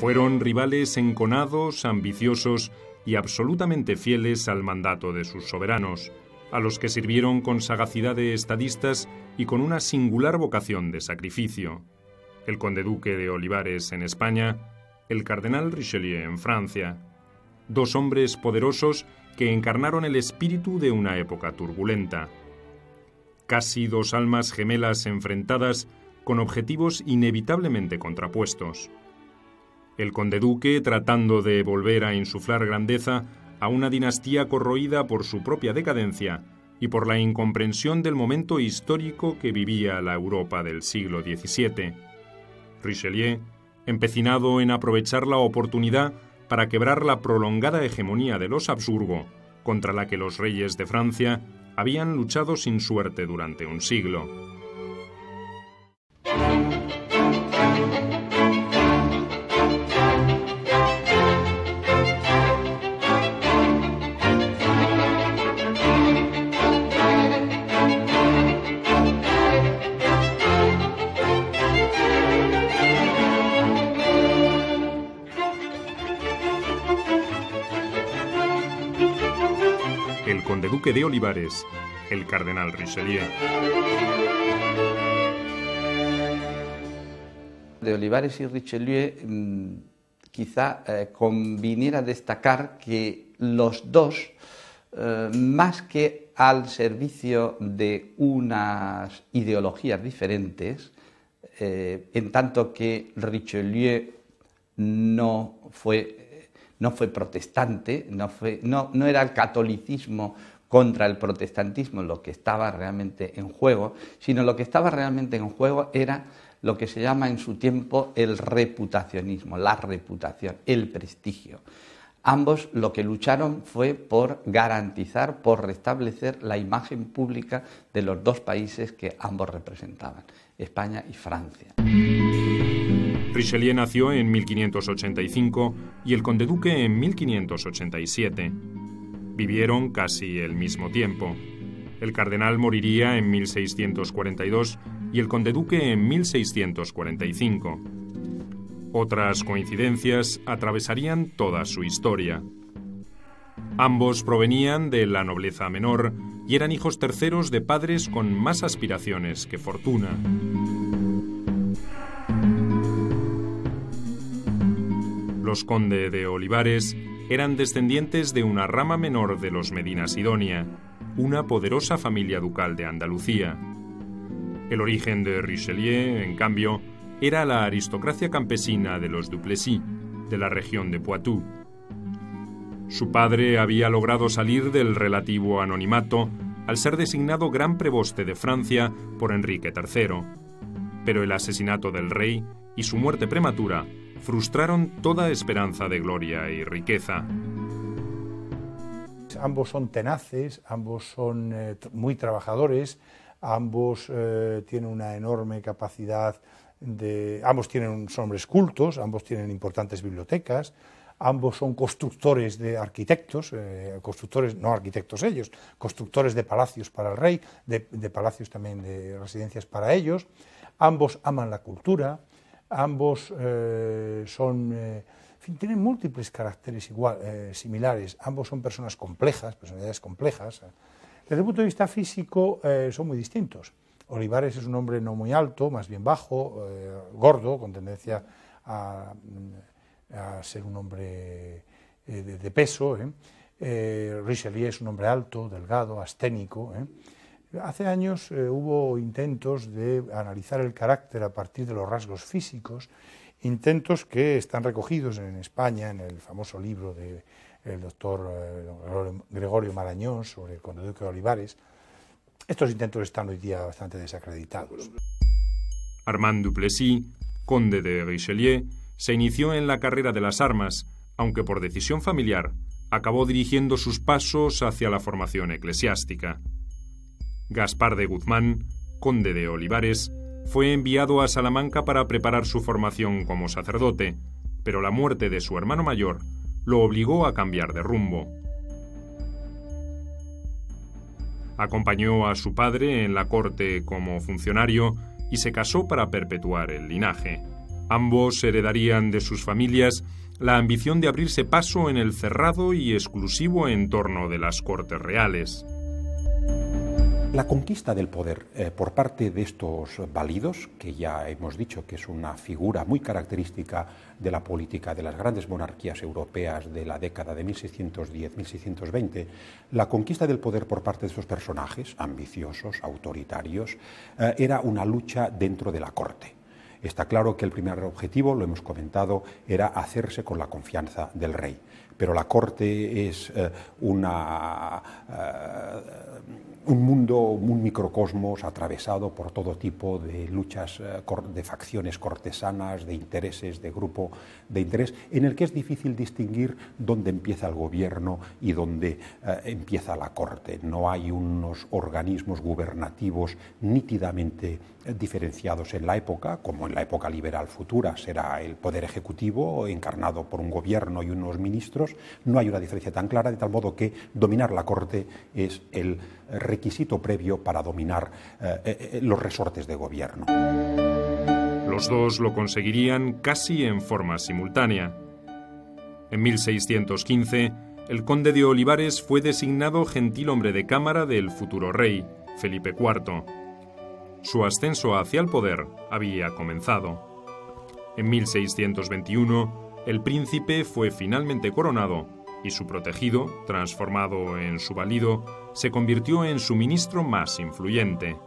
Fueron rivales enconados, ambiciosos y absolutamente fieles al mandato de sus soberanos, a los que sirvieron con sagacidad de estadistas y con una singular vocación de sacrificio. El conde-duque de Olivares en España, el cardenal Richelieu en Francia. Dos hombres poderosos que encarnaron el espíritu de una época turbulenta. Casi dos almas gemelas enfrentadas con objetivos inevitablemente contrapuestos. El conde-duque tratando de volver a insuflar grandeza a una dinastía corroída por su propia decadencia y por la incomprensión del momento histórico que vivía la Europa del siglo XVII. Richelieu, empecinado en aprovechar la oportunidad para quebrar la prolongada hegemonía de los Habsburgo, contra la que los reyes de Francia habían luchado sin suerte durante un siglo. El conde-duque de Olivares, el cardenal Richelieu. De Olivares y Richelieu quizá conviniera destacar que los dos, más que al servicio de unas ideologías diferentes, en tanto que Richelieu no fue protestante, no era el catolicismo contra el protestantismo lo que estaba realmente en juego, sino lo que estaba realmente en juego era lo que se llama en su tiempo el reputacionismo, la reputación, el prestigio. Ambos lo que lucharon fue por garantizar, por restablecer la imagen pública de los dos países que ambos representaban, España y Francia. Richelieu nació en 1585 y el conde-duque en 1587. Vivieron casi el mismo tiempo. El cardenal moriría en 1642 y el conde-duque en 1645. Otras coincidencias atravesarían toda su historia. Ambos provenían de la nobleza menor y eran hijos terceros de padres con más aspiraciones que fortuna. Los conde de Olivares eran descendientes de una rama menor de los Medina Sidonia, una poderosa familia ducal de Andalucía. El origen de Richelieu, en cambio, era la aristocracia campesina de los Duplessis, de la región de Poitou. Su padre había logrado salir del relativo anonimato al ser designado gran preboste de Francia por Enrique III, pero el asesinato del rey y su muerte prematura frustraron toda esperanza de gloria y riqueza. Ambos son tenaces, ambos son muy trabajadores, ambos tienen una enorme capacidad son hombres cultos, ambos tienen importantes bibliotecas, ambos son constructores de arquitectos, no arquitectos ellos, constructores de palacios para el rey, de palacios también de residencias para ellos. Ambos aman la cultura, ambos tienen múltiples caracteres similares, ambos son personalidades complejas. Desde el punto de vista físico son muy distintos. Olivares es un hombre no muy alto, más bien bajo, gordo, con tendencia a ser un hombre de peso. Richelieu es un hombre alto, delgado, asténico. Hace años hubo intentos de analizar el carácter a partir de los rasgos físicos, intentos que están recogidos en España en el famoso libro del doctor Gregorio Marañón sobre el conde-duque de Olivares. Estos intentos están hoy día bastante desacreditados. Armand Duplessis, conde de Richelieu, se inició en la carrera de las armas, aunque por decisión familiar, acabó dirigiendo sus pasos hacia la formación eclesiástica. Gaspar de Guzmán, conde de Olivares, fue enviado a Salamanca para preparar su formación como sacerdote, pero la muerte de su hermano mayor lo obligó a cambiar de rumbo. Acompañó a su padre en la corte como funcionario y se casó para perpetuar el linaje. Ambos heredarían de sus familias la ambición de abrirse paso en el cerrado y exclusivo entorno de las Cortes Reales. La conquista del poder por parte de estos válidos, que ya hemos dicho que es una figura muy característica de la política de las grandes monarquías europeas de la década de 1610-1620, la conquista del poder por parte de estos personajes ambiciosos, autoritarios, era una lucha dentro de la corte. Está claro que el primer objetivo, lo hemos comentado, era hacerse con la confianza del rey. Pero la corte es un mundo, un microcosmos atravesado por todo tipo de luchas de facciones cortesanas, de intereses, de grupo de interés, en el que es difícil distinguir dónde empieza el gobierno y dónde empieza la corte. No hay unos organismos gubernativos nítidamente diferenciados en la época, como en la época liberal futura será el poder ejecutivo encarnado por un gobierno y unos ministros. No hay una diferencia tan clara, de tal modo que dominar la corte es el requisito previo para dominar los resortes de gobierno. Los dos lo conseguirían casi en forma simultánea. En 1615, el conde de Olivares fue designado gentilhombre de cámara del futuro rey, Felipe IV. Su ascenso hacia el poder había comenzado. En 1621, el príncipe fue finalmente coronado y su protegido, transformado en su valido, se convirtió en su ministro más influyente.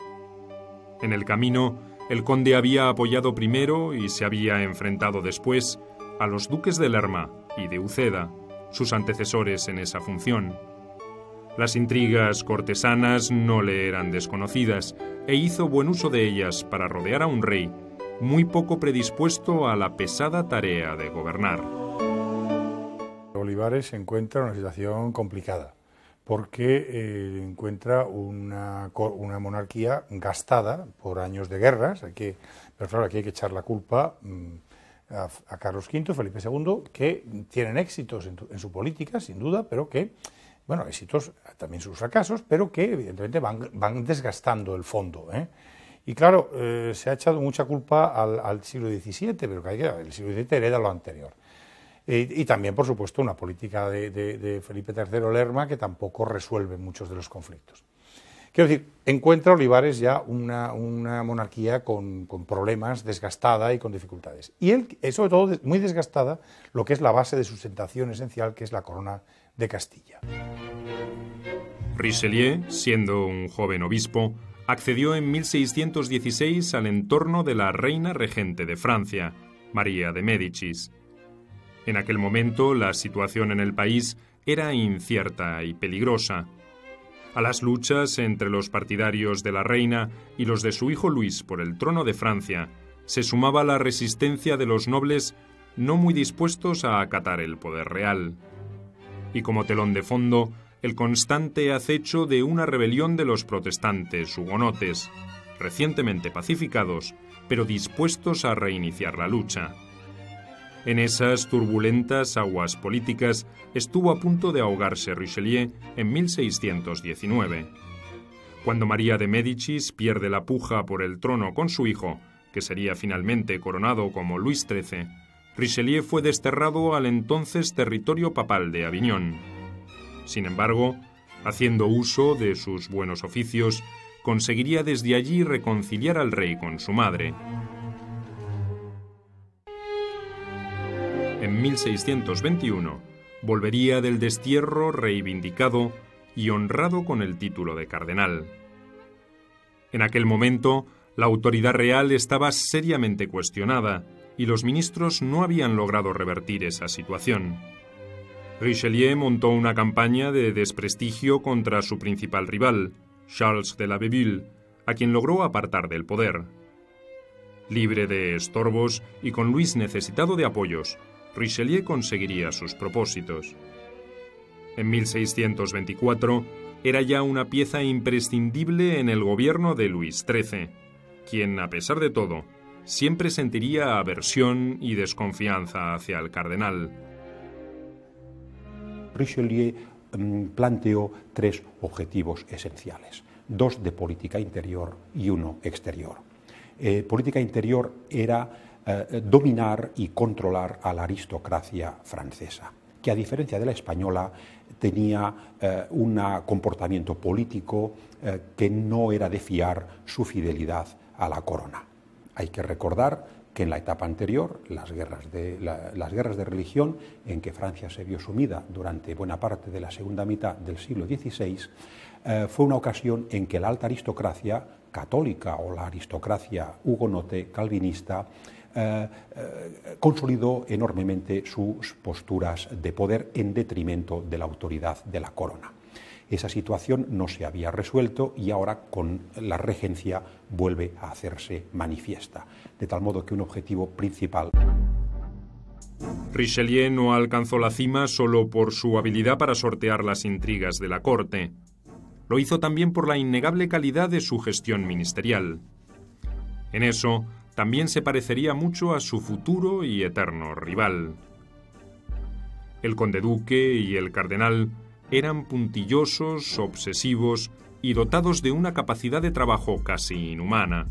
En el camino, el conde había apoyado primero y se había enfrentado después a los duques de Lerma y de Uceda, sus antecesores en esa función. Las intrigas cortesanas no le eran desconocidas e hizo buen uso de ellas para rodear a un rey muy poco predispuesto a la pesada tarea de gobernar. Olivares se encuentra en una situación complicada porque encuentra una monarquía gastada por años de guerras, pero claro, aquí hay que echar la culpa a Carlos V, Felipe II, que tienen éxitos en su política, sin duda, pero que, bueno, éxitos, también sus fracasos, pero que evidentemente van desgastando el fondo, ¿eh? Y claro, se ha echado mucha culpa al siglo XVII, pero el siglo XVII hereda lo anterior. Y también, por supuesto, una política de Felipe III Lerma que tampoco resuelve muchos de los conflictos. Quiero decir, encuentra Olivares ya una monarquía con problemas, desgastada y con dificultades. Y él, sobre todo, muy desgastada, lo que es la base de sustentación esencial, que es la corona de Castilla. Richelieu, siendo un joven obispo, accedió en 1616 al entorno de la reina regente de Francia, María de Médicis. En aquel momento, la situación en el país era incierta y peligrosa. A las luchas entre los partidarios de la reina y los de su hijo Luis por el trono de Francia se sumaba la resistencia de los nobles no muy dispuestos a acatar el poder real. Y como telón de fondo, el constante acecho de una rebelión de los protestantes hugonotes, recientemente pacificados, pero dispuestos a reiniciar la lucha. En esas turbulentas aguas políticas estuvo a punto de ahogarse Richelieu en 1619. Cuando María de Médicis pierde la puja por el trono con su hijo, que sería finalmente coronado como Luis XIII, Richelieu fue desterrado al entonces territorio papal de Aviñón. Sin embargo, haciendo uso de sus buenos oficios, conseguiría desde allí reconciliar al rey con su madre. En 1621, volvería del destierro reivindicado y honrado con el título de cardenal. En aquel momento, la autoridad real estaba seriamente cuestionada y los ministros no habían logrado revertir esa situación. Richelieu montó una campaña de desprestigio contra su principal rival, Charles de la Vieuville, a quien logró apartar del poder. Libre de estorbos y con Luis necesitado de apoyos, Richelieu conseguiría sus propósitos. En 1624 era ya una pieza imprescindible en el gobierno de Luis XIII, quien, a pesar de todo, siempre sentiría aversión y desconfianza hacia el cardenal. Richelieu planteó tres objetivos esenciales, dos de política interior y uno exterior. Política interior era dominar y controlar a la aristocracia francesa, que a diferencia de la española tenía un comportamiento político que no era de fiar su fidelidad a la corona. Hay que recordar que en la etapa anterior, las guerras de religión, en que Francia se vio sumida durante buena parte de la segunda mitad del siglo XVI, fue una ocasión en que la alta aristocracia católica o la aristocracia hugonote calvinista consolidó enormemente sus posturas de poder en detrimento de la autoridad de la corona. Esa situación no se había resuelto y ahora con la regencia vuelve a hacerse manifiesta, de tal modo que un objetivo principal. Richelieu no alcanzó la cima solo por su habilidad para sortear las intrigas de la corte. Lo hizo también por la innegable calidad de su gestión ministerial. En eso también se parecería mucho a su futuro y eterno rival. El conde-duque y el cardenal eran puntillosos, obsesivos y dotados de una capacidad de trabajo casi inhumana.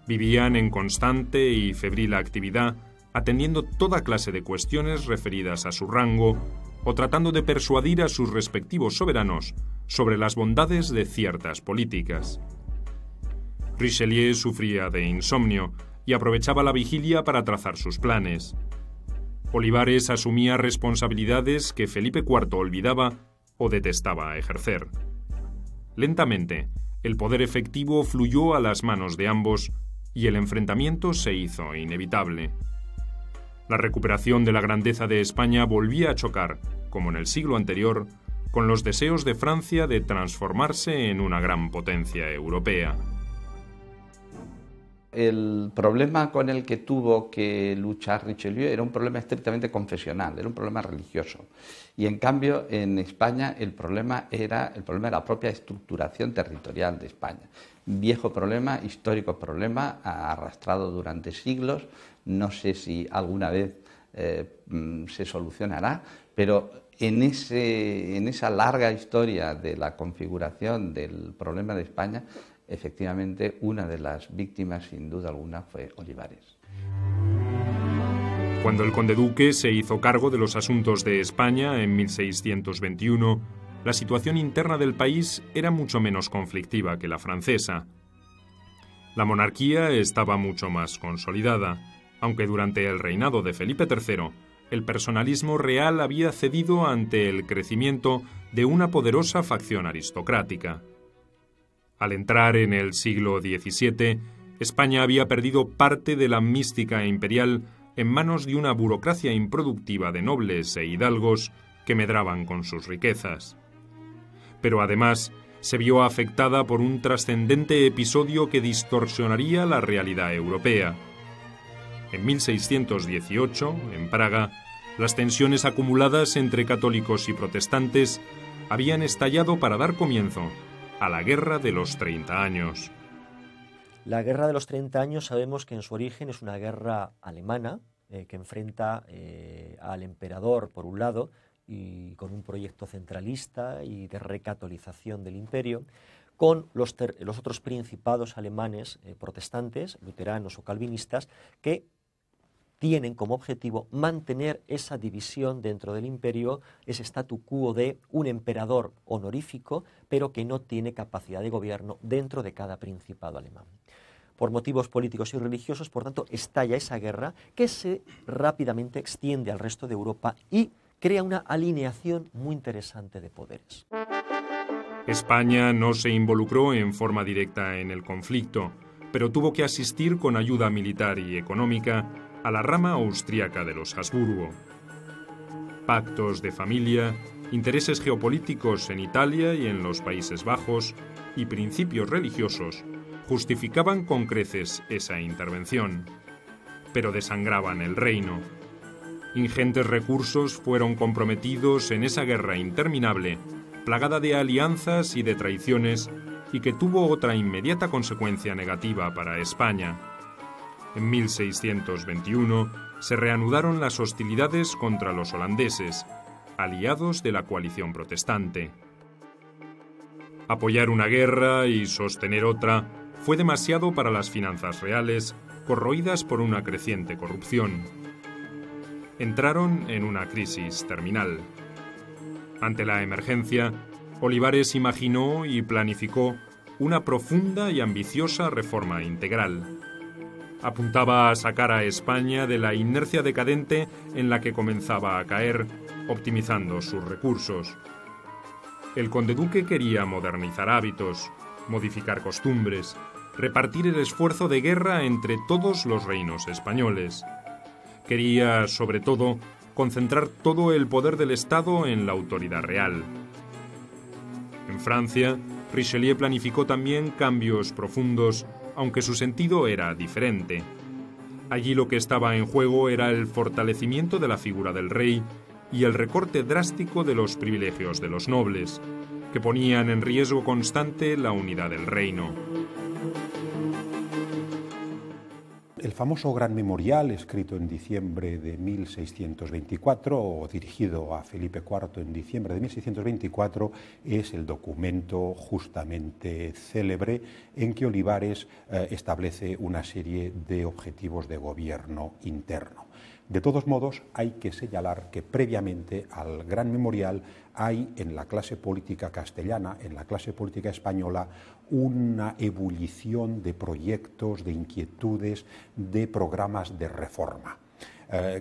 Vivían en constante y febril actividad, atendiendo toda clase de cuestiones referidas a su rango o tratando de persuadir a sus respectivos soberanos sobre las bondades de ciertas políticas. Richelieu sufría de insomnio y aprovechaba la vigilia para trazar sus planes. Olivares asumía responsabilidades que Felipe IV olvidaba o detestaba ejercer. Lentamente, el poder efectivo fluyó a las manos de ambos y el enfrentamiento se hizo inevitable. La recuperación de la grandeza de España volvía a chocar, como en el siglo anterior, con los deseos de Francia de transformarse en una gran potencia europea. El problema con el que tuvo que luchar Richelieu era un problema estrictamente confesional, era un problema religioso. Y en cambio, en España el problema era de la propia estructuración territorial de España. Viejo problema, histórico problema, arrastrado durante siglos. No sé si alguna vez se solucionará, pero en esa larga historia de la configuración del problema de España, efectivamente, una de las víctimas, sin duda alguna, fue Olivares. Cuando el conde-duque se hizo cargo de los asuntos de España en 1621, la situación interna del país era mucho menos conflictiva que la francesa. La monarquía estaba mucho más consolidada, aunque durante el reinado de Felipe III, el personalismo real había cedido ante el crecimiento de una poderosa facción aristocrática. Al entrar en el siglo XVII, España había perdido parte de la mística imperial en manos de una burocracia improductiva de nobles e hidalgos que medraban con sus riquezas. Pero además se vio afectada por un trascendente episodio que distorsionaría la realidad europea. En 1618, en Praga, las tensiones acumuladas entre católicos y protestantes habían estallado para dar comienzo a la Guerra de los 30 años. La Guerra de los 30 años sabemos que en su origen es una guerra alemana que enfrenta al emperador por un lado y con un proyecto centralista y de recatolización del imperio, con los otros principados alemanes protestantes, luteranos o calvinistas, que tienen como objetivo mantener esa división dentro del imperio, ese statu quo de un emperador honorífico, pero que no tiene capacidad de gobierno dentro de cada principado alemán. Por motivos políticos y religiosos, por tanto, estalla esa guerra que se rápidamente extiende al resto de Europa y crea una alineación muy interesante de poderes. España no se involucró en forma directa en el conflicto, pero tuvo que asistir con ayuda militar y económica a la rama austríaca de los Habsburgo. Pactos de familia, intereses geopolíticos en Italia y en los Países Bajos y principios religiosos justificaban con creces esa intervención, pero desangraban el reino. Ingentes recursos fueron comprometidos en esa guerra interminable, plagada de alianzas y de traiciones, y que tuvo otra inmediata consecuencia negativa para España. En 1621 se reanudaron las hostilidades contra los holandeses, aliados de la coalición protestante. Apoyar una guerra y sostener otra fue demasiado para las finanzas reales corroídas por una creciente corrupción. Entraron en una crisis terminal. Ante la emergencia, Olivares imaginó y planificó una profunda y ambiciosa reforma integral. Apuntaba a sacar a España de la inercia decadente en la que comenzaba a caer, optimizando sus recursos. El conde-duque quería modernizar hábitos, modificar costumbres, repartir el esfuerzo de guerra entre todos los reinos españoles. Quería, sobre todo, concentrar todo el poder del Estado en la autoridad real. En Francia, Richelieu planificó también cambios profundos, aunque su sentido era diferente. Allí lo que estaba en juego era el fortalecimiento de la figura del rey y el recorte drástico de los privilegios de los nobles, que ponían en riesgo constante la unidad del reino. El famoso Gran Memorial, escrito en diciembre de 1624 o dirigido a Felipe IV en diciembre de 1624, es el documento justamente célebre en que Olivares establece una serie de objetivos de gobierno interno. De todos modos, hay que señalar que previamente al Gran Memorial hay en la clase política castellana, en la clase política española, una ebullición de proyectos, de inquietudes, de programas de reforma,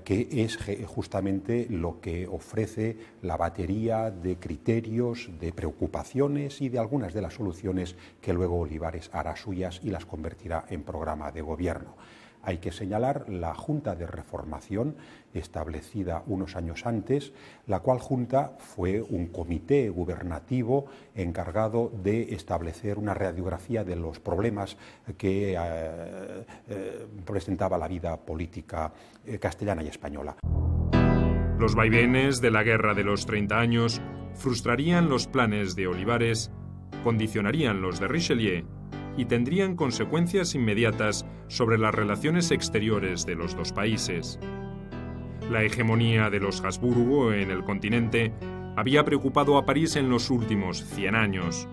que es justamente lo que ofrece la batería de criterios, de preocupaciones y de algunas de las soluciones que luego Olivares hará suyas y las convertirá en programa de gobierno. Hay que señalar la Junta de Reformación, establecida unos años antes, la cual junta fue un comité gubernativo encargado de establecer una radiografía de los problemas que presentaba la vida política castellana y española. Los vaivenes de la Guerra de los 30 años frustrarían los planes de Olivares, condicionarían los de Richelieu y tendrían consecuencias inmediatas sobre las relaciones exteriores de los dos países. La hegemonía de los Habsburgo en el continente había preocupado a París en los últimos 100 años.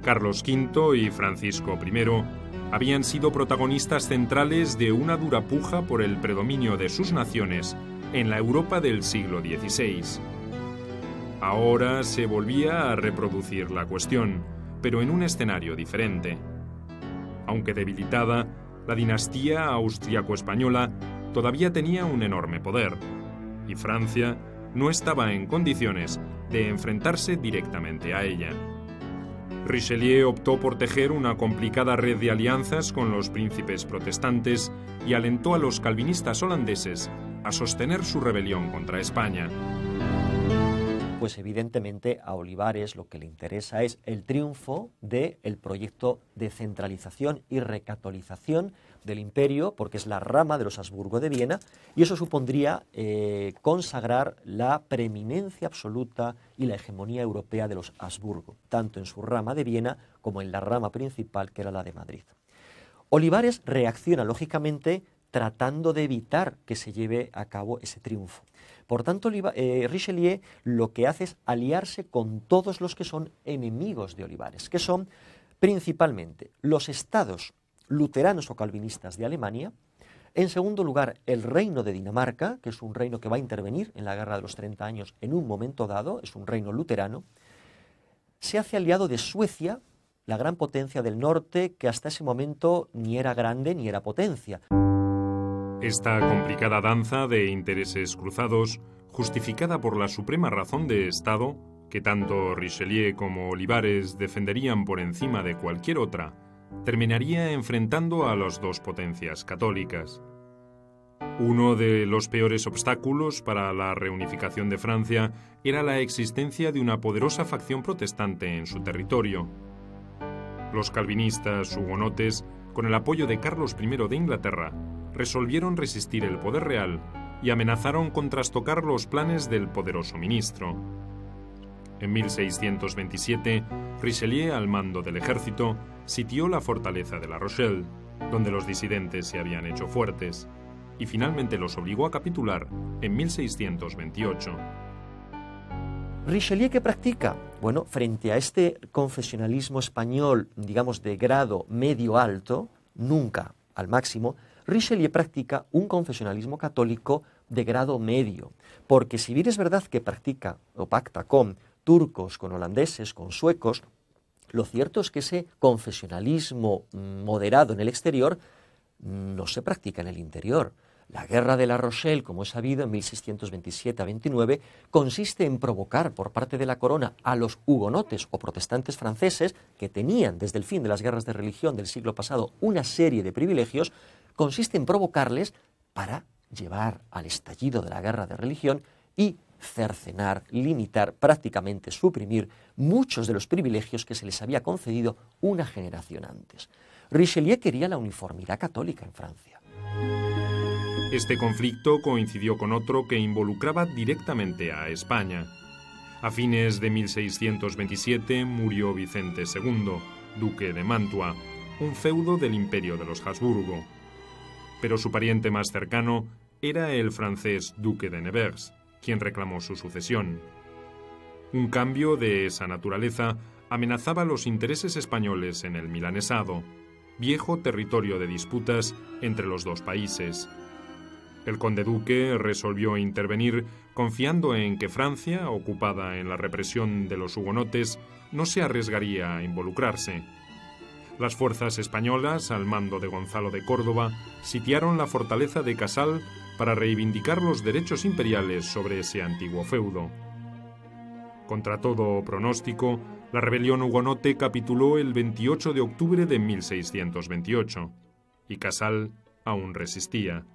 Carlos V y Francisco I habían sido protagonistas centrales de una dura puja por el predominio de sus naciones en la Europa del siglo XVI. Ahora se volvía a reproducir la cuestión, pero en un escenario diferente. Aunque debilitada, la dinastía austriaco-española todavía tenía un enorme poder, y Francia no estaba en condiciones de enfrentarse directamente a ella. Richelieu optó por tejer una complicada red de alianzas con los príncipes protestantes y alentó a los calvinistas holandeses a sostener su rebelión contra España. Pues evidentemente a Olivares lo que le interesa es el triunfo del proyecto de centralización y recatolización del imperio, porque es la rama de los Habsburgo de Viena, y eso supondría consagrar la preeminencia absoluta y la hegemonía europea de los Habsburgo, tanto en su rama de Viena como en la rama principal, que era la de Madrid. Olivares reacciona lógicamente tratando de evitar que se lleve a cabo ese triunfo. Por tanto, Richelieu lo que hace es aliarse con todos los que son enemigos de Olivares, que son principalmente los estados luteranos o calvinistas de Alemania, en segundo lugar el reino de Dinamarca, que es un reino que va a intervenir en la Guerra de los 30 años en un momento dado, es un reino luterano, se hace aliado de Suecia, la gran potencia del norte, que hasta ese momento ni era grande ni era potencia. Esta complicada danza de intereses cruzados, justificada por la suprema razón de Estado, que tanto Richelieu como Olivares defenderían por encima de cualquier otra, terminaría enfrentando a las dos potencias católicas. Uno de los peores obstáculos para la reunificación de Francia era la existencia de una poderosa facción protestante en su territorio. Los calvinistas hugonotes, con el apoyo de Carlos I de Inglaterra, resolvieron resistir el poder real y amenazaron con trastocar los planes del poderoso ministro. En 1627, Richelieu, al mando del ejército, sitió la fortaleza de La Rochelle, donde los disidentes se habían hecho fuertes, y finalmente los obligó a capitular en 1628. ¿Richelieu qué practica? Bueno, frente a este confesionalismo español, digamos, de grado medio-alto, nunca al máximo, Richelieu practica un confesionalismo católico de grado medio, porque si bien es verdad que practica o pacta con turcos, con holandeses, con suecos, lo cierto es que ese confesionalismo moderado en el exterior no se practica en el interior. La guerra de La Rochelle, como es sabido, en 1627 a 29, consiste en provocar por parte de la corona a los hugonotes o protestantes franceses, que tenían desde el fin de las guerras de religión del siglo pasado una serie de privilegios, consiste en provocarles para llevar al estallido de la guerra de religión y cercenar, limitar, prácticamente suprimir muchos de los privilegios que se les había concedido una generación antes. Richelieu quería la uniformidad católica en Francia. Este conflicto coincidió con otro que involucraba directamente a España. A fines de 1627 murió Vicente II, duque de Mantua, un feudo del Imperio de los Habsburgo. Pero su pariente más cercano era el francés duque de Nevers, quien reclamó su sucesión. Un cambio de esa naturaleza amenazaba los intereses españoles en el Milanesado, viejo territorio de disputas entre los dos países. El conde duque resolvió intervenir confiando en que Francia, ocupada en la represión de los hugonotes, no se arriesgaría a involucrarse. Las fuerzas españolas, al mando de Gonzalo de Córdoba, sitiaron la fortaleza de Casal para reivindicar los derechos imperiales sobre ese antiguo feudo. Contra todo pronóstico, la rebelión hugonote capituló el 28 de octubre de 1628, y Casal aún resistía.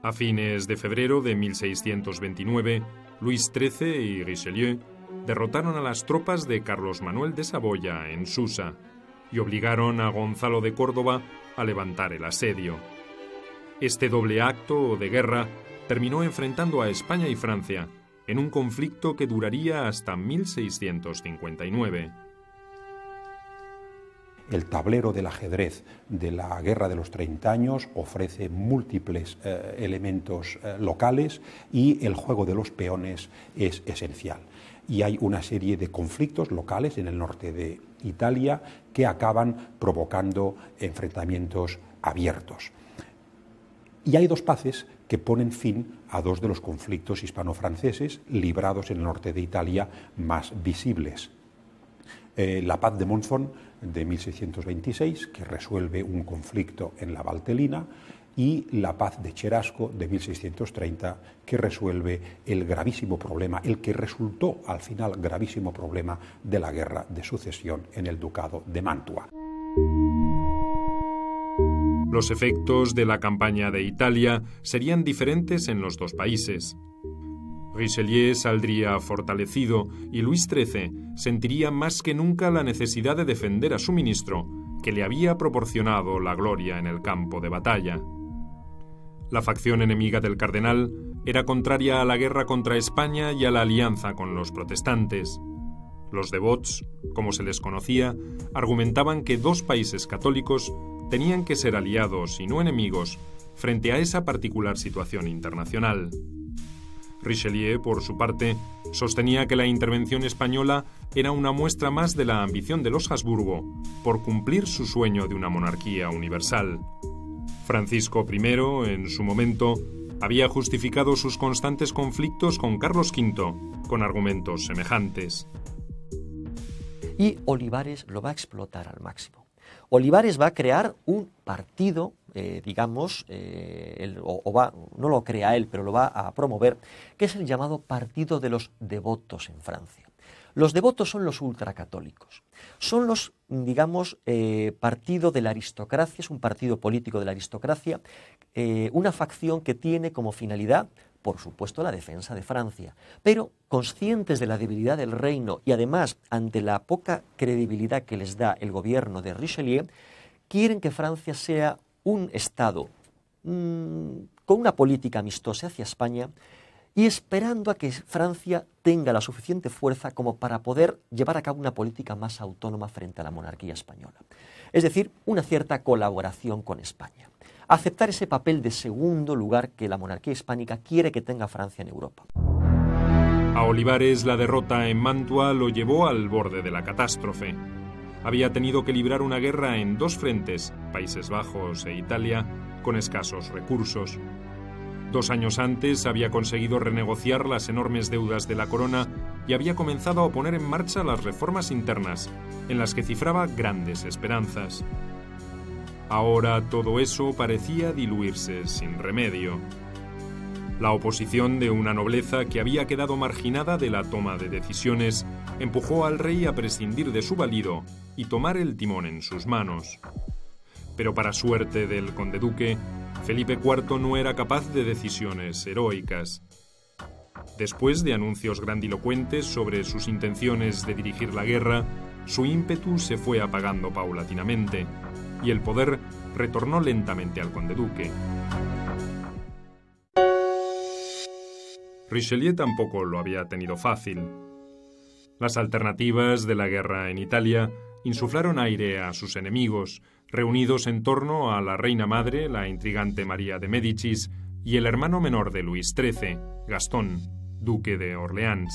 A fines de febrero de 1629, Luis XIII y Richelieu derrotaron a las tropas de Carlos Manuel de Saboya en Susa y obligaron a Gonzalo de Córdoba a levantar el asedio. Este doble acto de guerra terminó enfrentando a España y Francia en un conflicto que duraría hasta 1659. El tablero del ajedrez de la Guerra de los 30 años ofrece múltiples elementos locales y el juego de los peones es esencial. Y hay una serie de conflictos locales en el norte de Italia que acaban provocando enfrentamientos abiertos. Y hay dos paces que ponen fin a dos de los conflictos hispano-franceses librados en el norte de Italia más visibles. La paz de Monzón de 1626, que resuelve un conflicto en la Valtelina, y la paz de Cherasco de 1630, que resuelve el gravísimo problema, el que resultó al final gravísimo problema de la guerra de sucesión en el ducado de Mantua. Los efectos de la campaña de Italia serían diferentes en los dos países. Richelieu saldría fortalecido y Luis XIII sentiría más que nunca la necesidad de defender a su ministro, que le había proporcionado la gloria en el campo de batalla. La facción enemiga del cardenal era contraria a la guerra contra España y a la alianza con los protestantes. Los devots, como se les conocía, argumentaban que dos países católicos tenían que ser aliados y no enemigos frente a esa particular situación internacional. Richelieu, por su parte, sostenía que la intervención española era una muestra más de la ambición de los Habsburgo por cumplir su sueño de una monarquía universal. Francisco I, en su momento, había justificado sus constantes conflictos con Carlos V con argumentos semejantes. Y Olivares lo va a explotar al máximo. Olivares va a crear un partido, no lo crea él, pero lo va a promover, que es el llamado Partido de los Devotos en Francia. Los devotos son los ultracatólicos. Son los, partido de la aristocracia, es un partido político de la aristocracia, una facción que tiene como finalidad, por supuesto, la defensa de Francia, pero conscientes de la debilidad del reino y además ante la poca credibilidad que les da el gobierno de Richelieu, quieren que Francia sea un Estado con una política amistosa hacia España y esperando a que Francia tenga la suficiente fuerza como para poder llevar a cabo una política más autónoma frente a la monarquía española. Es decir, una cierta colaboración con España. Aceptar ese papel de segundo lugar que la monarquía hispánica quiere que tenga Francia en Europa. A Olivares la derrota en Mantua lo llevó al borde de la catástrofe. había tenido que librar una guerra en dos frentes, Países Bajos e Italia, con escasos recursos. 2 años antes había conseguido renegociar las enormes deudas de la corona y había comenzado a poner en marcha las reformas internas, en las que cifraba grandes esperanzas. Ahora todo eso parecía diluirse sin remedio. La oposición de una nobleza que había quedado marginada de la toma de decisiones empujó al rey a prescindir de su valido y tomar el timón en sus manos. Pero para suerte del conde-duque, Felipe IV no era capaz de decisiones heroicas. Después de anuncios grandilocuentes sobre sus intenciones de dirigir la guerra, su ímpetu se fue apagando paulatinamente y el poder retornó lentamente al conde-duque. Richelieu tampoco lo había tenido fácil. Las alternativas de la guerra en Italia insuflaron aire a sus enemigos, reunidos en torno a la reina madre, la intrigante María de Médicis, y el hermano menor de Luis XIII, Gastón, duque de Orleans.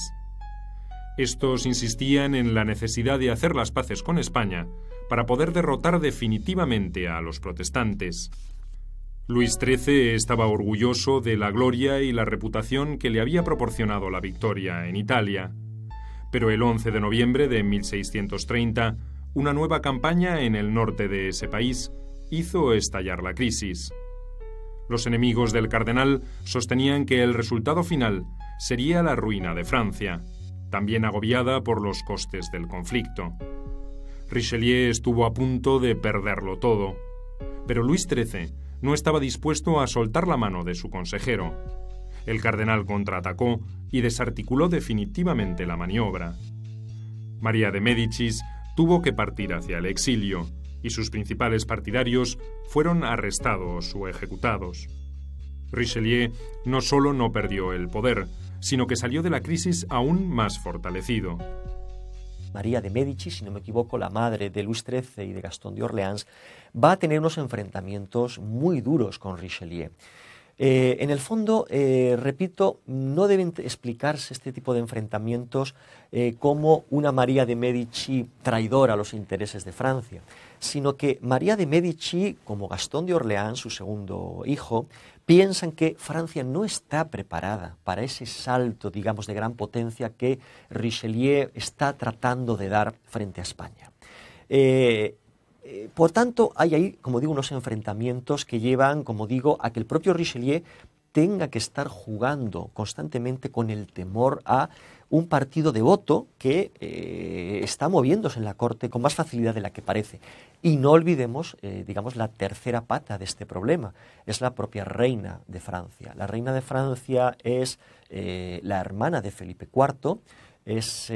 Estos insistían en la necesidad de hacer las paces con España para poder derrotar definitivamente a los protestantes. Luis XIII estaba orgulloso de la gloria y la reputación que le había proporcionado la victoria en Italia. Pero el 11 de noviembre de 1630, una nueva campaña en el norte de ese país hizo estallar la crisis. Los enemigos del cardenal sostenían que el resultado final sería la ruina de Francia, también agobiada por los costes del conflicto. Richelieu estuvo a punto de perderlo todo, pero Luis XIII no estaba dispuesto a soltar la mano de su consejero. El cardenal contraatacó y desarticuló definitivamente la maniobra. María de Médicis tuvo que partir hacia el exilio y sus principales partidarios fueron arrestados o ejecutados. Richelieu no solo no perdió el poder, sino que salió de la crisis aún más fortalecido. María de Médicis, si no me equivoco, la madre de Luis XIII y de Gastón de Orleans, va a tener unos enfrentamientos muy duros con Richelieu. En el fondo, repito, no deben explicarse este tipo de enfrentamientos como una María de Médicis traidora a los intereses de Francia, sino que María de Médicis, como Gastón de Orleans, su segundo hijo, piensan que Francia no está preparada para ese salto, digamos, de gran potencia que Richelieu está tratando de dar frente a España. Por tanto, hay ahí, como digo, unos enfrentamientos que llevan, como digo, a que el propio Richelieu tenga que estar jugando constantemente con el temor a un partido devoto que está moviéndose en la corte con más facilidad de la que parece. Y no olvidemos, digamos, la tercera pata de este problema, es la propia reina de Francia. La reina de Francia es la hermana de Felipe IV, es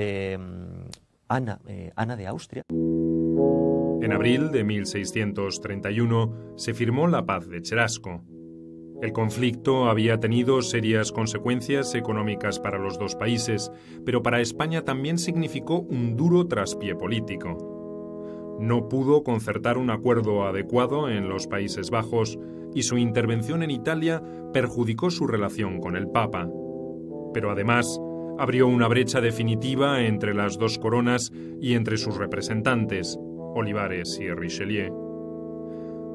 Ana de Austria. En abril de 1631 se firmó la Paz de Cherasco. El conflicto había tenido serias consecuencias económicas para los dos países, pero para España también significó un duro traspié político. No pudo concertar un acuerdo adecuado en los Países Bajos y su intervención en Italia perjudicó su relación con el Papa. Pero además abrió una brecha definitiva entre las dos coronas y entre sus representantes, Olivares y Richelieu.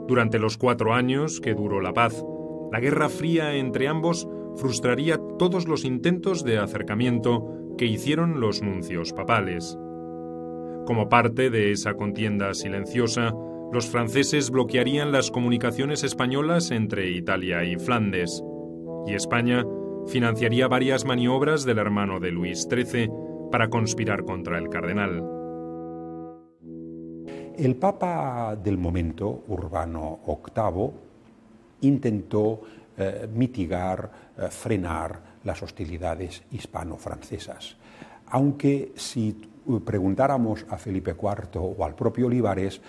Durante los 4 años que duró la paz, la guerra fría entre ambos frustraría todos los intentos de acercamiento que hicieron los nuncios papales. Como parte de esa contienda silenciosa, los franceses bloquearían las comunicaciones españolas entre Italia y Flandes, y España financiaría varias maniobras del hermano de Luis XIII para conspirar contra el cardenal. El Papa del momento, Urbano VIII, intentó mitigar, frenar las hostilidades hispano-francesas. Aunque si preguntáramos a Felipe IV o al propio Olivares,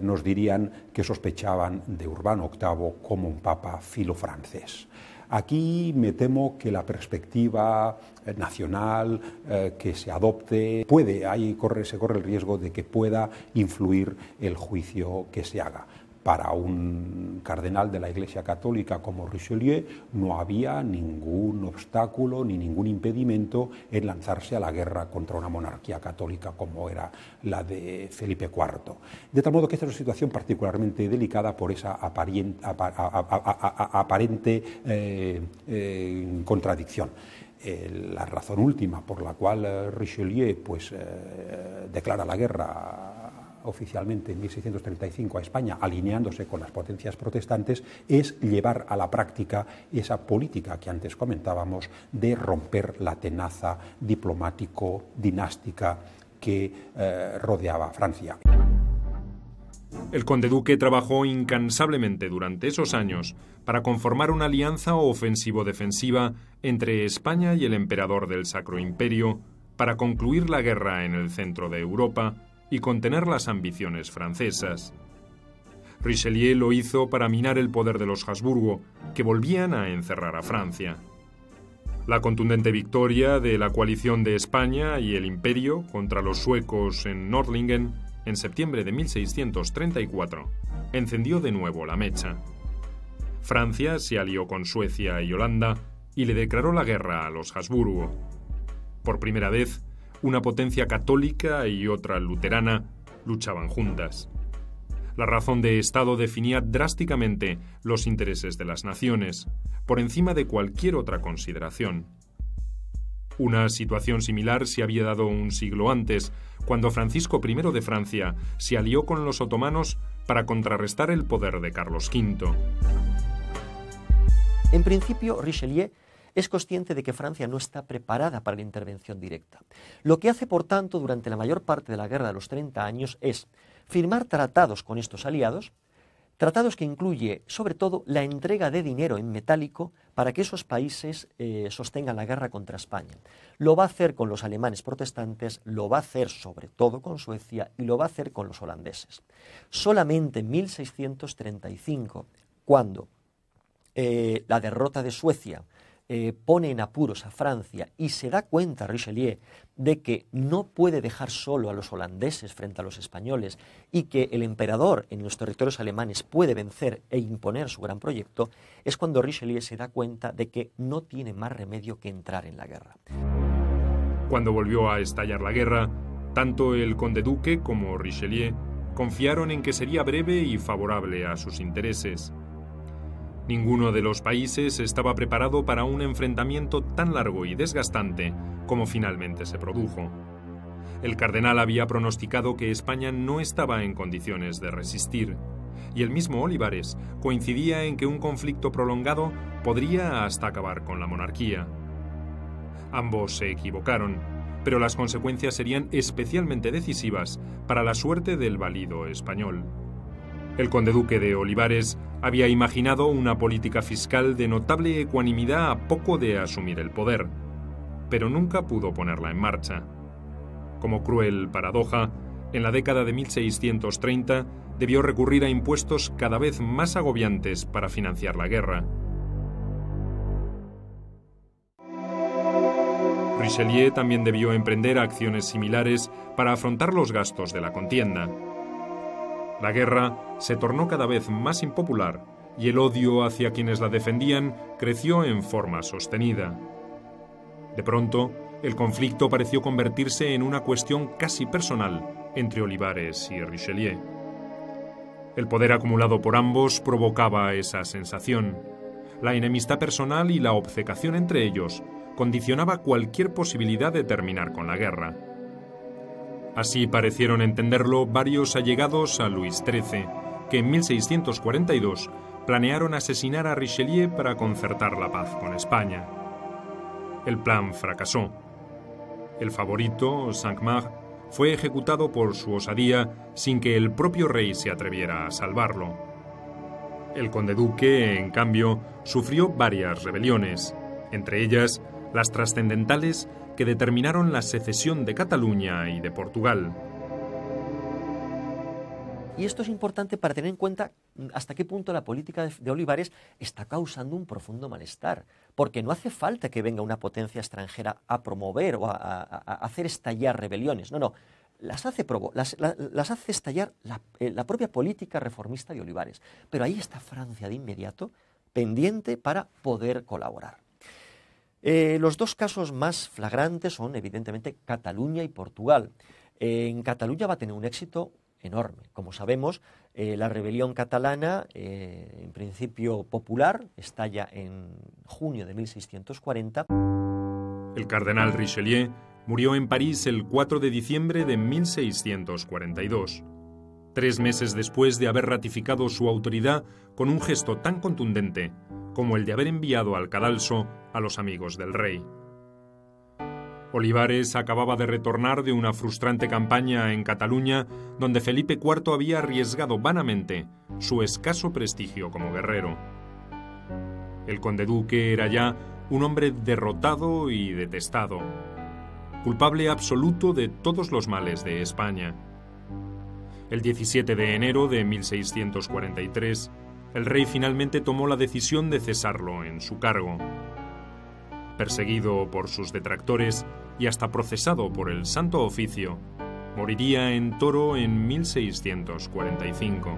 nos dirían que sospechaban de Urbano VIII como un papa filofrancés. Aquí me temo que la perspectiva nacional que se adopte se corre el riesgo de que pueda influir el juicio que se haga. Para un cardenal de la Iglesia Católica como Richelieu no había ningún obstáculo ni ningún impedimento en lanzarse a la guerra contra una monarquía católica como era la de Felipe IV. De tal modo que esta es una situación particularmente delicada por esa aparente contradicción. La razón última por la cual Richelieu declara la guerra oficialmente en 1635 a España, alineándose con las potencias protestantes, es llevar a la práctica esa política que antes comentábamos de romper la tenaza diplomático-dinástica que rodeaba a Francia. El conde-duque trabajó incansablemente durante esos años para conformar una alianza ofensivo-defensiva entre España y el emperador del Sacro Imperio para concluir la guerra en el centro de Europa y contener las ambiciones francesas. Richelieu lo hizo para minar el poder de los Habsburgo, que volvían a encerrar a Francia. La contundente victoria de la coalición de España y el Imperio contra los suecos en Nördlingen en septiembre de 1634 encendió de nuevo la mecha. Francia se alió con Suecia y Holanda y le declaró la guerra a los Habsburgo. Por primera vez, una potencia católica y otra luterana luchaban juntas. La razón de Estado definía drásticamente los intereses de las naciones, por encima de cualquier otra consideración. Una situación similar se había dado un siglo antes, cuando Francisco I de Francia se alió con los otomanos para contrarrestar el poder de Carlos V. En principio, Richelieu es consciente de que Francia no está preparada para la intervención directa. Lo que hace, por tanto, durante la mayor parte de la Guerra de los 30 años es firmar tratados con estos aliados, tratados que incluye, sobre todo, la entrega de dinero en metálico para que esos países sostengan la guerra contra España. Lo va a hacer con los alemanes protestantes, lo va a hacer sobre todo con Suecia y lo va a hacer con los holandeses. Solamente en 1635, cuando la derrota de Suecia pone en apuros a Francia y se da cuenta Richelieu de que no puede dejar solo a los holandeses frente a los españoles y que el emperador en los territorios alemanes puede vencer e imponer su gran proyecto, es cuando Richelieu se da cuenta de que no tiene más remedio que entrar en la guerra. Cuando volvió a estallar la guerra, tanto el conde-duque como Richelieu confiaron en que sería breve y favorable a sus intereses. Ninguno de los países estaba preparado para un enfrentamiento tan largo y desgastante como finalmente se produjo. El cardenal había pronosticado que España no estaba en condiciones de resistir, y el mismo Olivares coincidía en que un conflicto prolongado podría hasta acabar con la monarquía. Ambos se equivocaron, pero las consecuencias serían especialmente decisivas para la suerte del valido español. El conde-duque de Olivares había imaginado una política fiscal de notable ecuanimidad a poco de asumir el poder, pero nunca pudo ponerla en marcha. Como cruel paradoja, en la década de 1630 debió recurrir a impuestos cada vez más agobiantes para financiar la guerra. Richelieu también debió emprender acciones similares para afrontar los gastos de la contienda. La guerra se tornó cada vez más impopular y el odio hacia quienes la defendían creció en forma sostenida. De pronto, el conflicto pareció convertirse en una cuestión casi personal entre Olivares y Richelieu. El poder acumulado por ambos provocaba esa sensación. La enemistad personal y la obcecación entre ellos condicionaba cualquier posibilidad de terminar con la guerra. Así parecieron entenderlo varios allegados a Luis XIII, que en 1642 planearon asesinar a Richelieu para concertar la paz con España. El plan fracasó. El favorito, Cinq-Mars, fue ejecutado por su osadía sin que el propio rey se atreviera a salvarlo. El conde-duque, en cambio, sufrió varias rebeliones, entre ellas las trascendentales que determinaron la secesión de Cataluña y de Portugal. Y esto es importante para tener en cuenta hasta qué punto la política de Olivares está causando un profundo malestar, porque no hace falta que venga una potencia extranjera a promover o a hacer estallar rebeliones. No. las hace estallar la propia política reformista de Olivares. Pero ahí está Francia de inmediato, pendiente para poder colaborar. Los dos casos más flagrantes son, evidentemente, Cataluña y Portugal. En Cataluña va a tener un éxito enorme. Como sabemos, la rebelión catalana, en principio popular, estalla en junio de 1640. El cardenal Richelieu murió en París el 4 de diciembre de 1642, 3 meses después de haber ratificado su autoridad con un gesto tan contundente como el de haber enviado al cadalso a los amigos del rey. Olivares acababa de retornar de una frustrante campaña en Cataluña donde Felipe IV había arriesgado vanamente su escaso prestigio como guerrero. El conde-duque era ya un hombre derrotado y detestado, culpable absoluto de todos los males de España. El 17 de enero de 1643, el rey finalmente tomó la decisión de cesarlo en su cargo. Perseguido por sus detractores y hasta procesado por el Santo Oficio, moriría en Toro en 1645.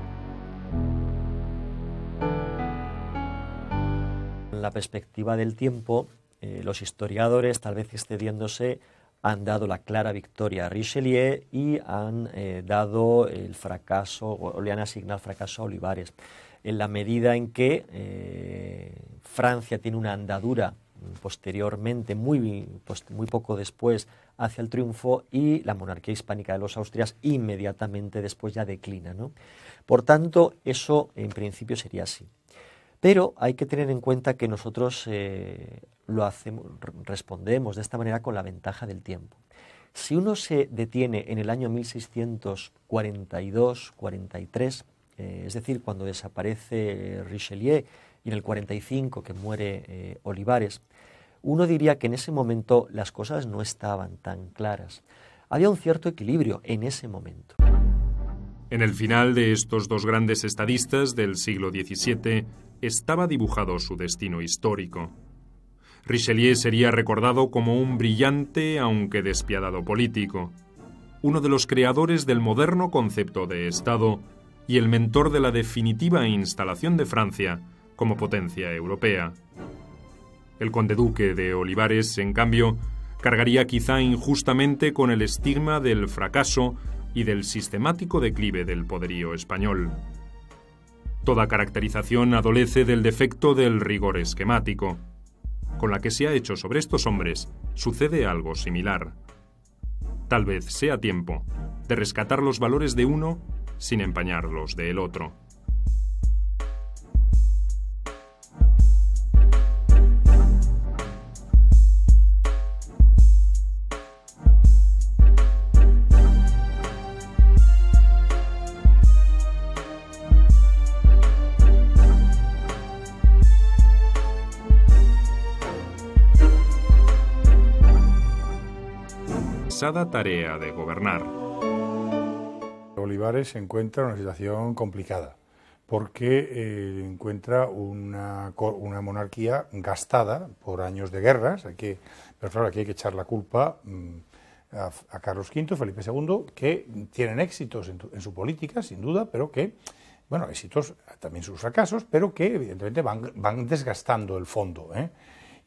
En la perspectiva del tiempo, los historiadores, tal vez excediéndose, han dado la clara victoria a Richelieu y han dado el fracaso, o le han asignado el fracaso a Olivares, en la medida en que Francia tiene una andadura posteriormente, muy poco después, hacia el triunfo, y la monarquía hispánica de los Austrias inmediatamente después ya declina, ¿no? Por tanto, eso en principio sería así. Pero hay que tener en cuenta que nosotros respondemos de esta manera con la ventaja del tiempo. Si uno se detiene en el año 1642-43, es decir, cuando desaparece Richelieu, y en el 45 que muere Olivares, uno diría que en ese momento las cosas no estaban tan claras. Había un cierto equilibrio en ese momento. En el final de estos dos grandes estadistas del siglo XVII estaba dibujado su destino histórico. Richelieu sería recordado como un brillante, aunque despiadado político, uno de los creadores del moderno concepto de Estado y el mentor de la definitiva instalación de Francia como potencia europea. El conde-duque de Olivares, en cambio, cargaría quizá injustamente con el estigma del fracaso y del sistemático declive del poderío español. Toda caracterización adolece del defecto del rigor esquemático. Con la que se ha hecho sobre estos hombres sucede algo similar. Tal vez sea tiempo de rescatar los valores de uno sin empañar los del otro. Pesada tarea de gobernar. Olivares se encuentra en una situación complicada porque encuentra una monarquía gastada por años de guerras, pero claro, aquí hay que echar la culpa a Carlos V, Felipe II, que tienen éxitos en su política, sin duda, pero que, bueno, éxitos, también sus fracasos, pero que evidentemente van desgastando el fondo, ¿eh?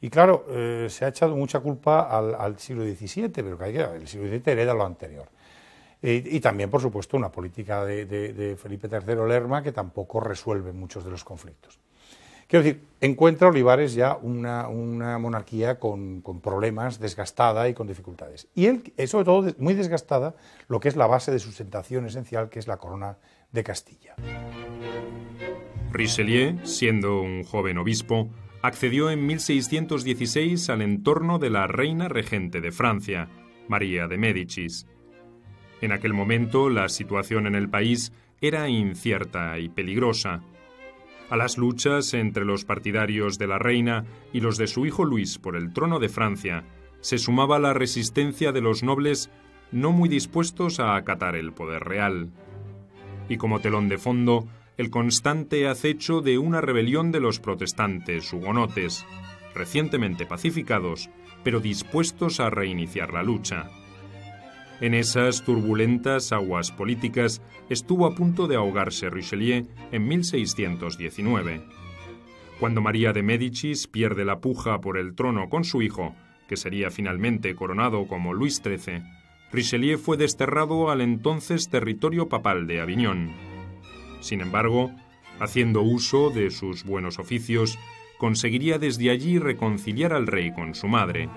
Y claro, se ha echado mucha culpa al siglo XVII, pero el siglo XVII hereda lo anterior. Y también, por supuesto, una política de Felipe III Lerma que tampoco resuelve muchos de los conflictos. Quiero decir, encuentra Olivares ya una monarquía con problemas, desgastada y con dificultades. Y él, sobre todo, muy desgastada lo que es la base de sustentación esencial, que es la corona de Castilla. Richelieu, siendo un joven obispo, accedió en 1616 al entorno de la reina regente de Francia, María de Médicis. En aquel momento la situación en el país era incierta y peligrosa. A las luchas entre los partidarios de la reina y los de su hijo Luis por el trono de Francia se sumaba la resistencia de los nobles no muy dispuestos a acatar el poder real. Y como telón de fondo, el constante acecho de una rebelión de los protestantes hugonotes, recientemente pacificados, pero dispuestos a reiniciar la lucha. En esas turbulentas aguas políticas estuvo a punto de ahogarse Richelieu en 1619. Cuando María de Médicis pierde la puja por el trono con su hijo, que sería finalmente coronado como Luis XIII, Richelieu fue desterrado al entonces territorio papal de Aviñón. Sin embargo, haciendo uso de sus buenos oficios, conseguiría desde allí reconciliar al rey con su madre.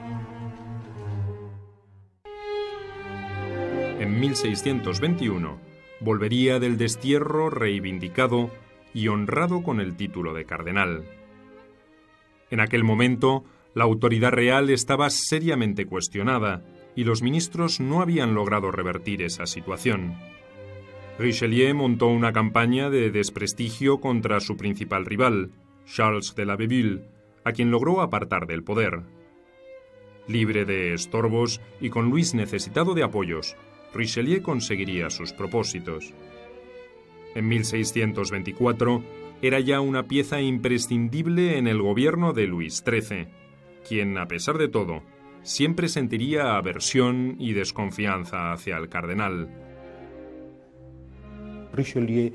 En 1621 volvería del destierro reivindicado y honrado con el título de cardenal. En aquel momento, la autoridad real estaba seriamente cuestionada y los ministros no habían logrado revertir esa situación. Richelieu montó una campaña de desprestigio contra su principal rival, Charles de la Vieuville, a quien logró apartar del poder. Libre de estorbos y con Luis necesitado de apoyos, Richelieu conseguiría sus propósitos. En 1624 era ya una pieza imprescindible en el gobierno de Luis XIII, quien, a pesar de todo, siempre sentiría aversión y desconfianza hacia el cardenal. Richelieu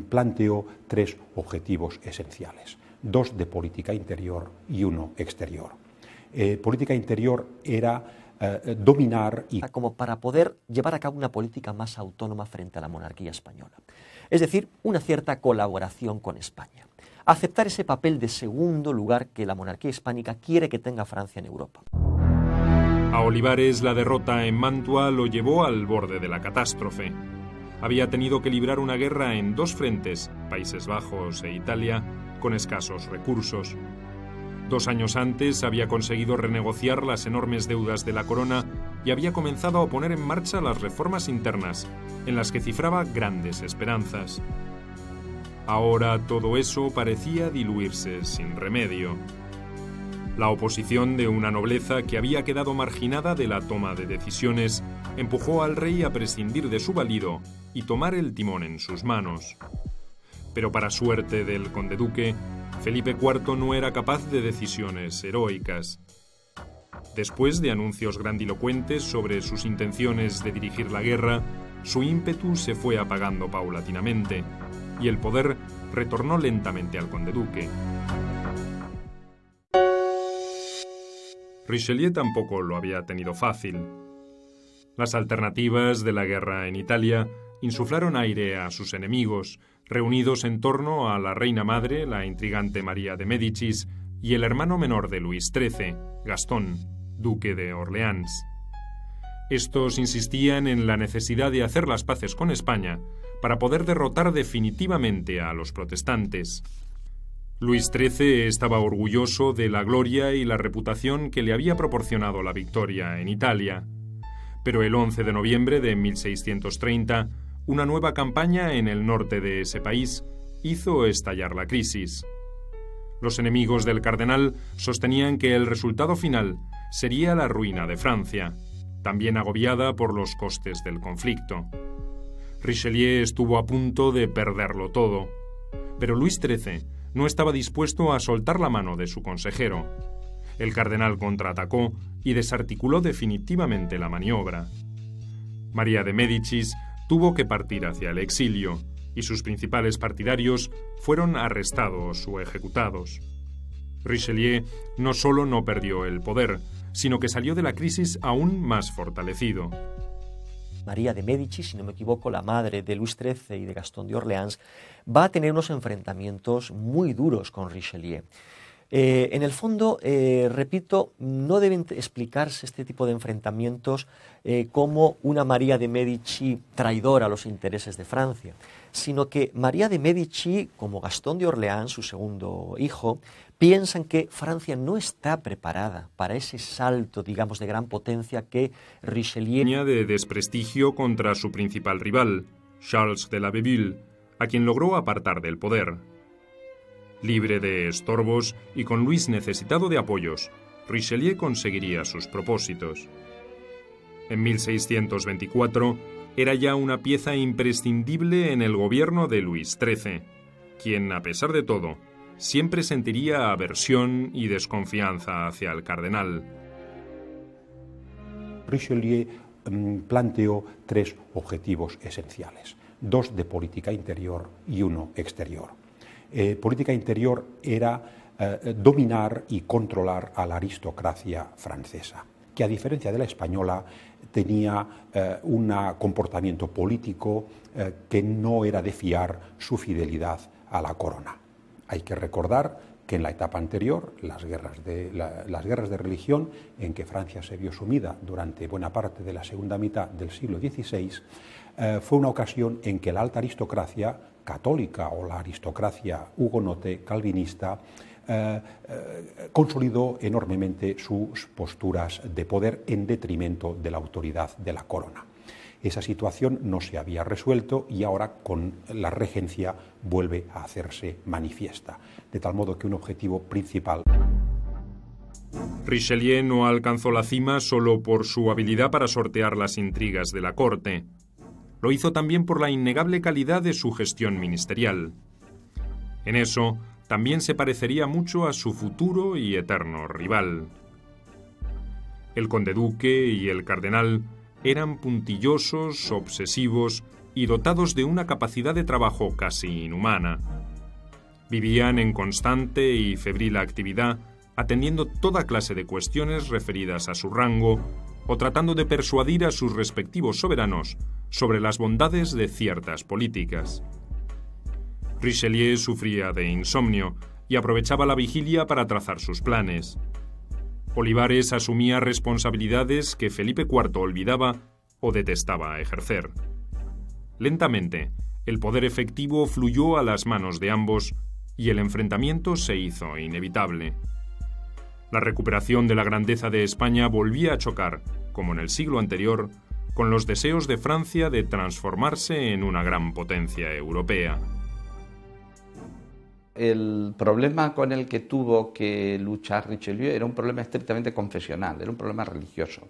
planteó tres objetivos esenciales, dos de política interior y uno exterior. Política interior era dominar y... como para poder llevar a cabo una política más autónoma frente a la monarquía española. Es decir, una cierta colaboración con España. Aceptar ese papel de segundo lugar que la monarquía hispánica quiere que tenga Francia en Europa. A Olivares la derrota en Mantua lo llevó al borde de la catástrofe. Había tenido que librar una guerra en dos frentes, Países Bajos e Italia, con escasos recursos. 2 años antes había conseguido renegociar las enormes deudas de la corona y había comenzado a poner en marcha las reformas internas, en las que cifraba grandes esperanzas. Ahora todo eso parecía diluirse sin remedio. La oposición de una nobleza que había quedado marginada de la toma de decisiones empujó al rey a prescindir de su valido y tomar el timón en sus manos. Pero para suerte del conde-duque, Felipe IV no era capaz de decisiones heroicas. Después de anuncios grandilocuentes sobre sus intenciones de dirigir la guerra, su ímpetu se fue apagando paulatinamente y el poder retornó lentamente al conde-duque. Richelieu tampoco lo había tenido fácil. Las alternativas de la guerra en Italia insuflaron aire a sus enemigos, reunidos en torno a la reina madre, la intrigante María de Médicis, y el hermano menor de Luis XIII, Gastón, duque de Orleans. Estos insistían en la necesidad de hacer las paces con España para poder derrotar definitivamente a los protestantes. Luis XIII estaba orgulloso de la gloria y la reputación que le había proporcionado la victoria en Italia. Pero el 11 de noviembre de 1630, una nueva campaña en el norte de ese país hizo estallar la crisis. Los enemigos del cardenal sostenían que el resultado final sería la ruina de Francia, también agobiada por los costes del conflicto. Richelieu estuvo a punto de perderlo todo, pero Luis XIII no estaba dispuesto a soltar la mano de su consejero. El cardenal contraatacó y desarticuló definitivamente la maniobra. María de Médicis tuvo que partir hacia el exilio y sus principales partidarios fueron arrestados o ejecutados. Richelieu no solo no perdió el poder, sino que salió de la crisis aún más fortalecido. María de Médicis, si no me equivoco, la madre de Luis XIII y de Gastón de Orleans, va a tener unos enfrentamientos muy duros con Richelieu. En el fondo, repito, no deben explicarse este tipo de enfrentamientos como una María de Médicis traidora a los intereses de Francia, sino que María de Médicis, como Gastón de Orleans, su segundo hijo, piensan que Francia no está preparada para ese salto, digamos, de gran potencia que Richelieu... de desprestigio contra su principal rival, Charles de la Vieuville, a quien logró apartar del poder. Libre de estorbos y con Luis necesitado de apoyos, Richelieu conseguiría sus propósitos. En 1624 era ya una pieza imprescindible en el gobierno de Luis XIII, quien, a pesar de todo, siempre sentiría aversión y desconfianza hacia el cardenal. Richelieu planteó 3 objetivos esenciales, 2 de política interior y 1 exterior. Política interior era dominar y controlar a la aristocracia francesa, que a diferencia de la española tenía un comportamiento político que no era de fiar su fidelidad a la corona. Hay que recordar que en la etapa anterior, las guerras de religión, en que Francia se vio sumida durante buena parte de la segunda mitad del siglo XVI, fue una ocasión en que la alta aristocracia católica o la aristocracia hugonote calvinista consolidó enormemente sus posturas de poder en detrimento de la autoridad de la corona. Esa situación no se había resuelto y ahora con la regencia vuelve a hacerse manifiesta, de tal modo que un objetivo principal. Richelieu no alcanzó la cima solo por su habilidad para sortear las intrigas de la corte. Lo hizo también por la innegable calidad de su gestión ministerial. En eso también se parecería mucho a su futuro y eterno rival. El conde-duque y el cardenal eran puntillosos, obsesivos y dotados de una capacidad de trabajo casi inhumana. Vivían en constante y febril actividad, atendiendo toda clase de cuestiones referidas a su rango o tratando de persuadir a sus respectivos soberanos sobre las bondades de ciertas políticas. Richelieu sufría de insomnio y aprovechaba la vigilia para trazar sus planes. Olivares asumía responsabilidades que Felipe IV olvidaba o detestaba ejercer. Lentamente, el poder efectivo fluyó a las manos de ambos y el enfrentamiento se hizo inevitable. La recuperación de la grandeza de España volvía a chocar, como en el siglo anterior, con los deseos de Francia de transformarse en una gran potencia europea. El problema con el que tuvo que luchar Richelieu era un problema estrictamente confesional, era un problema religioso.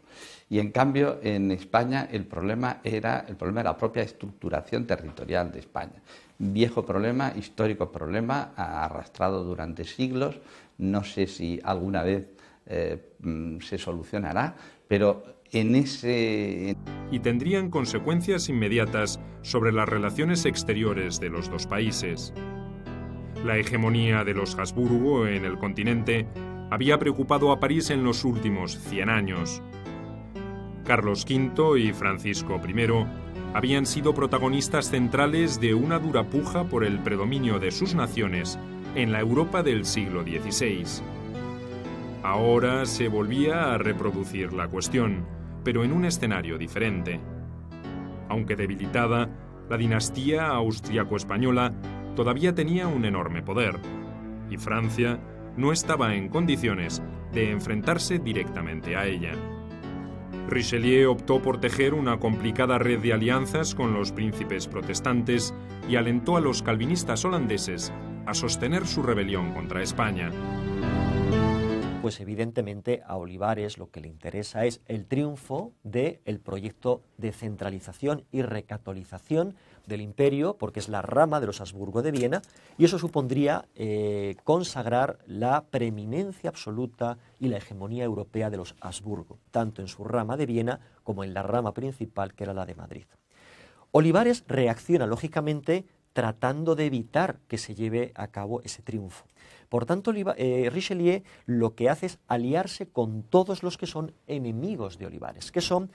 Y en cambio, en España el problema era la propia estructuración territorial de España. Viejo problema, histórico problema, arrastrado durante siglos. No sé si alguna vez se solucionará, pero y tendrían consecuencias inmediatas sobre las relaciones exteriores de los dos países. La hegemonía de los Habsburgo en el continente había preocupado a París en los últimos 100 años. Carlos V y Francisco I habían sido protagonistas centrales de una dura puja por el predominio de sus naciones en la Europa del siglo XVI. Ahora se volvía a reproducir la cuestión, pero en un escenario diferente. Aunque debilitada, la dinastía austriaco-española todavía tenía un enorme poder, y Francia no estaba en condiciones de enfrentarse directamente a ella. Richelieu optó por tejer una complicada red de alianzas con los príncipes protestantes y alentó a los calvinistas holandeses a sostener su rebelión contra España. Pues evidentemente a Olivares lo que le interesa es el triunfo del proyecto de centralización y recatolización del imperio, porque es la rama de los Habsburgo de Viena, y eso supondría consagrar la preeminencia absoluta y la hegemonía europea de los Habsburgo, tanto en su rama de Viena como en la rama principal, que era la de Madrid. Olivares reacciona lógicamente tratando de evitar que se lleve a cabo ese triunfo. Por tanto, Richelieu lo que hace es aliarse con todos los que son enemigos de Olivares, que son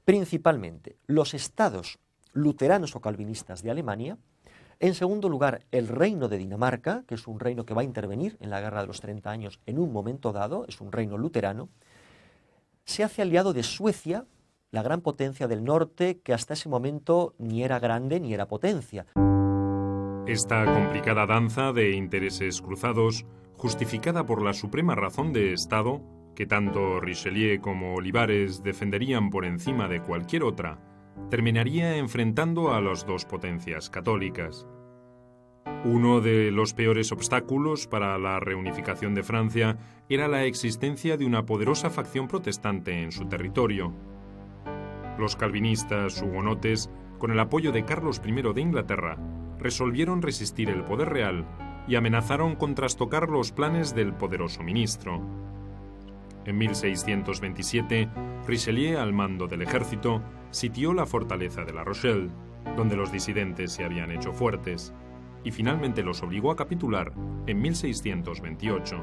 principalmente los estados luteranos o calvinistas de Alemania, en segundo lugar el reino de Dinamarca, que es un reino que va a intervenir en la Guerra de los 30 años en un momento dado, es un reino luterano, se hace aliado de Suecia, la gran potencia del norte, que hasta ese momento ni era grande ni era potencia. Esta complicada danza de intereses cruzados, justificada por la suprema razón de Estado, que tanto Richelieu como Olivares defenderían por encima de cualquier otra, terminaría enfrentando a las dos potencias católicas. Uno de los peores obstáculos para la reunificación de Francia era la existencia de una poderosa facción protestante en su territorio. Los calvinistas hugonotes, con el apoyo de Carlos I de Inglaterra, resolvieron resistir el poder real y amenazaron con trastocar los planes del poderoso ministro. En 1627, Richelieu, al mando del ejército, sitió la fortaleza de La Rochelle, donde los disidentes se habían hecho fuertes, y finalmente los obligó a capitular en 1628.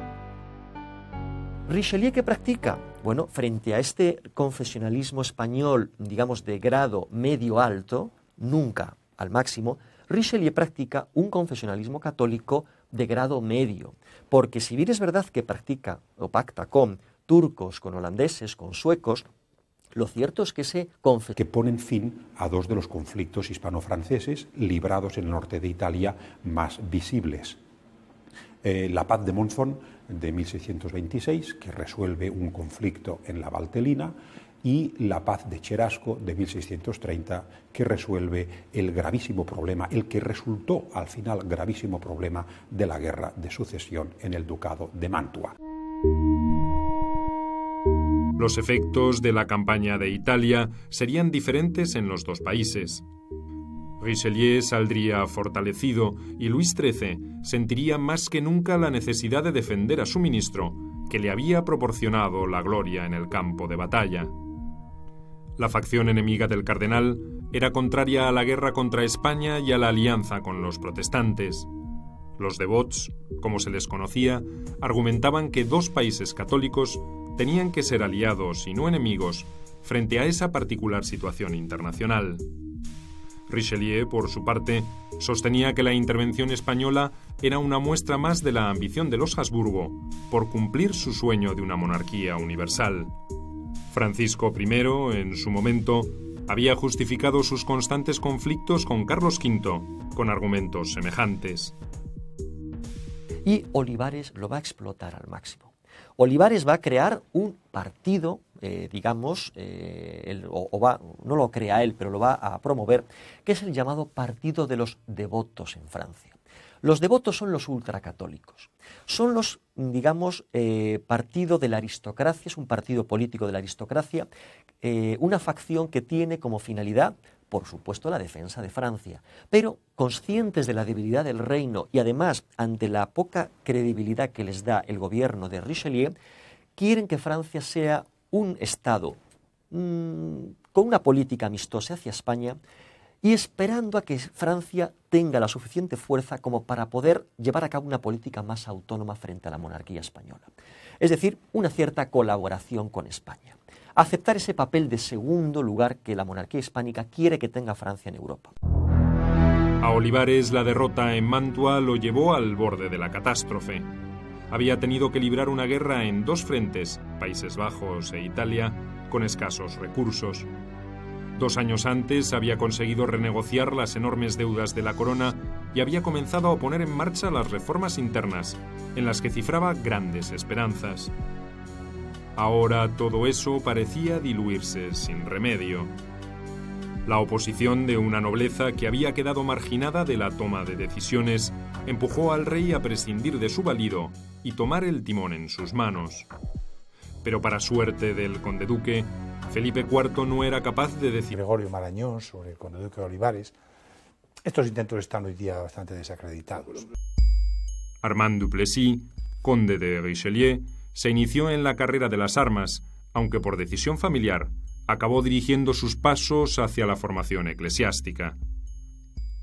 ¿Richelieu qué practica? Bueno, frente a este confesionalismo español, digamos, de grado medio-alto, nunca al máximo, Richelieu practica un confesionalismo católico de grado medio, porque si bien es verdad que practica o pacta con turcos, con holandeses, con suecos, lo cierto es que que ponen fin a dos de los conflictos hispano-franceses librados en el norte de Italia más visibles. La paz de Monzón de 1626, que resuelve un conflicto en la Valtellina, y la paz de Cherasco de 1630, que resuelve el gravísimo problema, el que resultó al final gravísimo problema de la guerra de sucesión en el ducado de Mantua. Los efectos de la campaña de Italia serían diferentes en los dos países. Richelieu saldría fortalecido y Luis XIII sentiría más que nunca la necesidad de defender a su ministro, que le había proporcionado la gloria en el campo de batalla. La facción enemiga del cardenal era contraria a la guerra contra España y a la alianza con los protestantes. Los devots, como se les conocía, argumentaban que dos países católicos tenían que ser aliados y no enemigos frente a esa particular situación internacional. Richelieu, por su parte, sostenía que la intervención española era una muestra más de la ambición de los Habsburgo por cumplir su sueño de una monarquía universal. Francisco I, en su momento, había justificado sus constantes conflictos con Carlos V con argumentos semejantes. Y Olivares lo va a explotar al máximo. Olivares va a crear un partido, no lo crea él, pero lo va a promover, que es el llamado Partido de los Devotos en Francia. Los devotos son los ultracatólicos, son los, partido de la aristocracia, es un partido político de la aristocracia, una facción que tiene como finalidad, por supuesto, la defensa de Francia, pero conscientes de la debilidad del reino y además ante la poca credibilidad que les da el gobierno de Richelieu, quieren que Francia sea un Estado con una política amistosa hacia España y esperando a que Francia tenga la suficiente fuerza como para poder llevar a cabo una política más autónoma frente a la monarquía española. Es decir, una cierta colaboración con España. Aceptar ese papel de segundo lugar que la monarquía hispánica quiere que tenga Francia en Europa. A Olivares la derrota en Mantua lo llevó al borde de la catástrofe. Había tenido que librar una guerra en dos frentes, Países Bajos e Italia, con escasos recursos. 2 años antes había conseguido renegociar las enormes deudas de la corona y había comenzado a poner en marcha las reformas internas, en las que cifraba grandes esperanzas. Ahora todo eso parecía diluirse sin remedio. La oposición de una nobleza que había quedado marginada de la toma de decisiones empujó al rey a prescindir de su valido y tomar el timón en sus manos. Pero para suerte del conde-duque, Felipe IV no era capaz de decir... Gregorio Marañón sobre el conde-duque de Olivares. Estos intentos están hoy día bastante desacreditados. Armand Duplessis, conde de Richelieu, se inició en la carrera de las armas, aunque por decisión familiar, acabó dirigiendo sus pasos hacia la formación eclesiástica.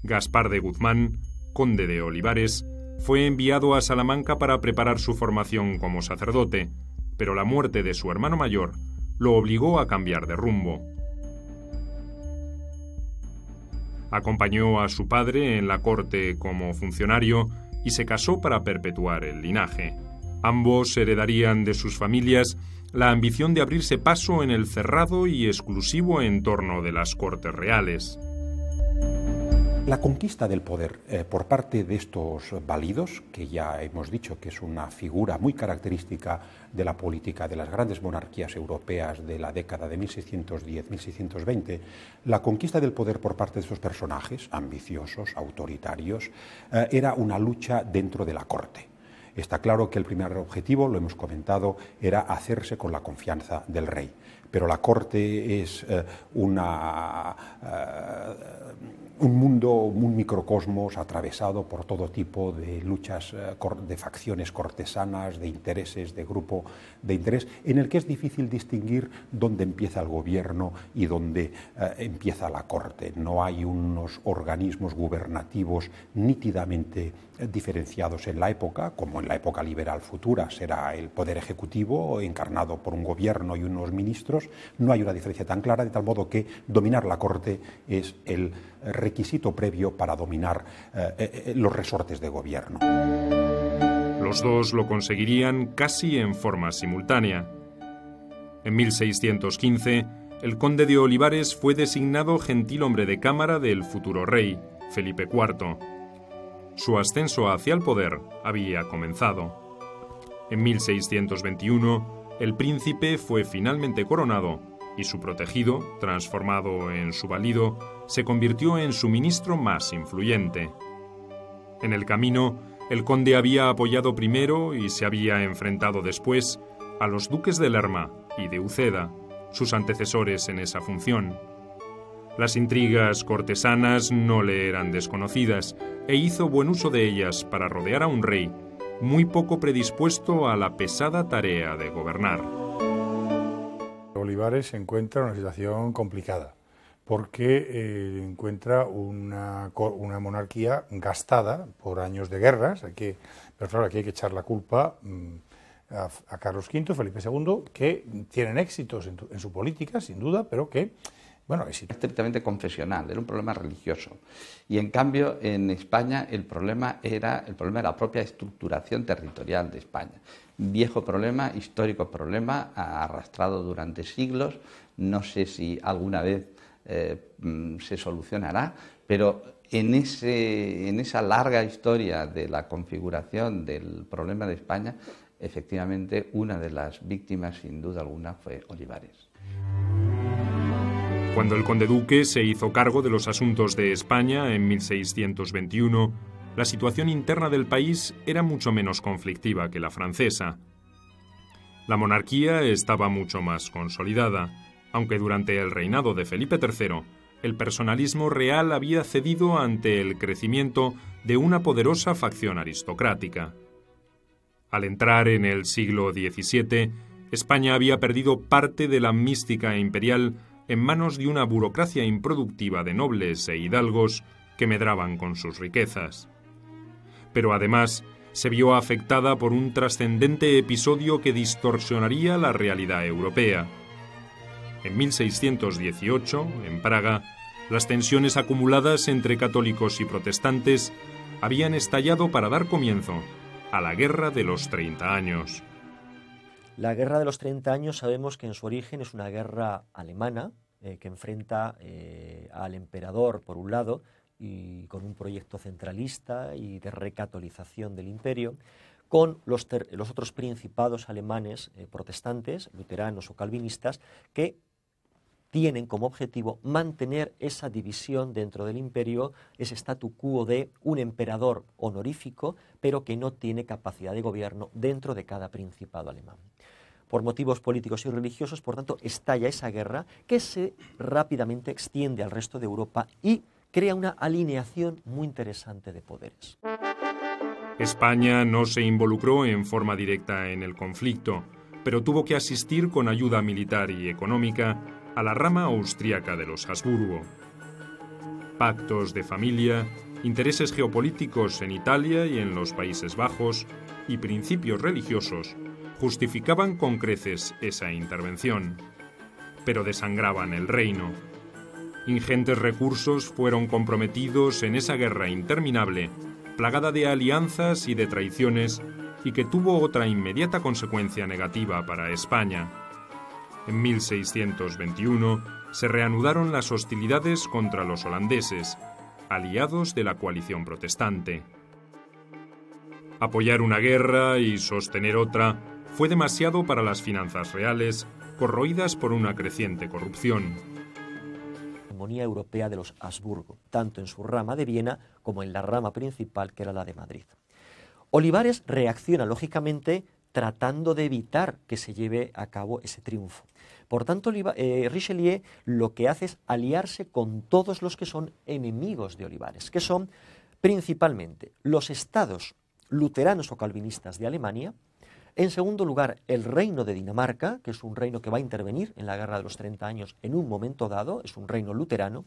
Gaspar de Guzmán, conde de Olivares, fue enviado a Salamanca para preparar su formación como sacerdote, pero la muerte de su hermano mayor lo obligó a cambiar de rumbo. Acompañó a su padre en la corte como funcionario y se casó para perpetuar el linaje. Ambos heredarían de sus familias la ambición de abrirse paso en el cerrado y exclusivo entorno de las cortes reales. La conquista del poder por parte de estos válidos, que ya hemos dicho que es una figura muy característica de la política de las grandes monarquías europeas de la década de 1610-1620, la conquista del poder por parte de estos personajes ambiciosos, autoritarios, era una lucha dentro de la corte. Está claro que el primer objetivo, lo hemos comentado, era hacerse con la confianza del rey. Pero la corte es un mundo, un microcosmos atravesado por todo tipo de luchas de facciones cortesanas, de intereses, de grupo de interés, en el que es difícil distinguir dónde empieza el gobierno y dónde empieza la corte. No hay unos organismos gubernativos nítidamente diferenciados en la época, como en la época liberal futura será el poder ejecutivo encarnado por un gobierno y unos ministros. No hay una diferencia tan clara, de tal modo que dominar la corte es el requisito previo para dominar los resortes de gobierno. Los dos lo conseguirían casi en forma simultánea. En 1615, el conde de Olivares fue designado gentilhombre de cámara del futuro rey, Felipe IV. Su ascenso hacia el poder había comenzado. En 1621, el príncipe fue finalmente coronado y su protegido, transformado en su valido, se convirtió en su ministro más influyente. En el camino, el conde había apoyado primero y se había enfrentado después a los duques de Lerma y de Uceda, sus antecesores en esa función. Las intrigas cortesanas no le eran desconocidas e hizo buen uso de ellas para rodear a un rey muy poco predispuesto a la pesada tarea de gobernar. Olivares se encuentra en una situación complicada porque encuentra una monarquía gastada por años de guerras, pero claro, aquí hay que echar la culpa a Carlos V, Felipe II, que tienen éxitos en su política, sin duda, pero que, bueno, es estrictamente confesional, era un problema religioso. Y en cambio, en España el problema era la propia estructuración territorial de España. Viejo problema, histórico problema, arrastrado durante siglos. No sé si alguna vez se solucionará, pero en esa larga historia de la configuración del problema de España, efectivamente, una de las víctimas, sin duda alguna, fue Olivares. Cuando el conde duque se hizo cargo de los asuntos de España en 1621, la situación interna del país era mucho menos conflictiva que la francesa. La monarquía estaba mucho más consolidada, aunque durante el reinado de Felipe III, el personalismo real había cedido ante el crecimiento de una poderosa facción aristocrática. Al entrar en el siglo XVII, España había perdido parte de la mística imperial en manos de una burocracia improductiva de nobles e hidalgos que medraban con sus riquezas. Pero además se vio afectada por un trascendente episodio que distorsionaría la realidad europea. En 1618, en Praga, las tensiones acumuladas entre católicos y protestantes habían estallado para dar comienzo a la Guerra de los 30 años. La Guerra de los 30 años sabemos que en su origen es una guerra alemana que enfrenta al emperador por un lado y con un proyecto centralista y de recatolización del imperio, con los otros principados alemanes protestantes, luteranos o calvinistas, que tienen como objetivo mantener esa división dentro del imperio, ese statu quo de un emperador honorífico, pero que no tiene capacidad de gobierno dentro de cada principado alemán. Por motivos políticos y religiosos, por tanto, estalla esa guerra que se rápidamente extiende al resto de Europa y crea una alineación muy interesante de poderes. España no se involucró en forma directa en el conflicto, pero tuvo que asistir con ayuda militar y económica a la rama austríaca de los Habsburgo. Pactos de familia, intereses geopolíticos en Italia y en los Países Bajos y principios religiosos justificaban con creces esa intervención, pero desangraban el reino. Ingentes recursos fueron comprometidos en esa guerra interminable, plagada de alianzas y de traiciones, y que tuvo otra inmediata consecuencia negativa para España. En 1621 se reanudaron las hostilidades contra los holandeses, aliados de la coalición protestante. Apoyar una guerra y sostener otra fue demasiado para las finanzas reales, corroídas por una creciente corrupción. La hegemonía europea de los Habsburgo, tanto en su rama de Viena como en la rama principal, que era la de Madrid. Olivares reacciona lógicamente tratando de evitar que se lleve a cabo ese triunfo. Por tanto, Richelieu lo que hace es aliarse con todos los que son enemigos de Olivares, que son principalmente los estados luteranos o calvinistas de Alemania. En segundo lugar, el reino de Dinamarca, que es un reino que va a intervenir en la Guerra de los 30 años en un momento dado, es un reino luterano.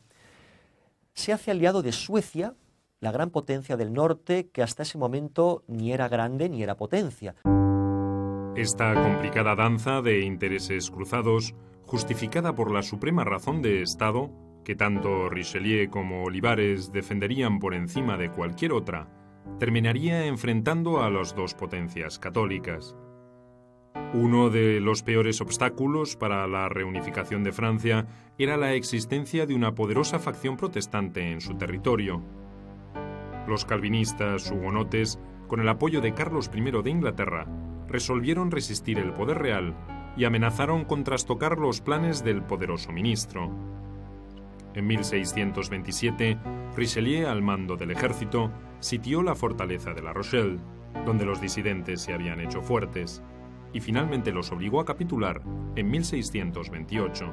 Se hace aliado de Suecia, la gran potencia del norte, que hasta ese momento ni era grande ni era potencia. Esta complicada danza de intereses cruzados, justificada por la suprema razón de Estado, que tanto Richelieu como Olivares defenderían por encima de cualquier otra, terminaría enfrentando a las dos potencias católicas. Uno de los peores obstáculos para la reunificación de Francia era la existencia de una poderosa facción protestante en su territorio. Los calvinistas hugonotes, con el apoyo de Carlos I de Inglaterra, resolvieron resistir el poder real y amenazaron con trastocar los planes del poderoso ministro. En 1627, Richelieu, al mando del ejército, sitió la fortaleza de La Rochelle, donde los disidentes se habían hecho fuertes, y finalmente los obligó a capitular en 1628.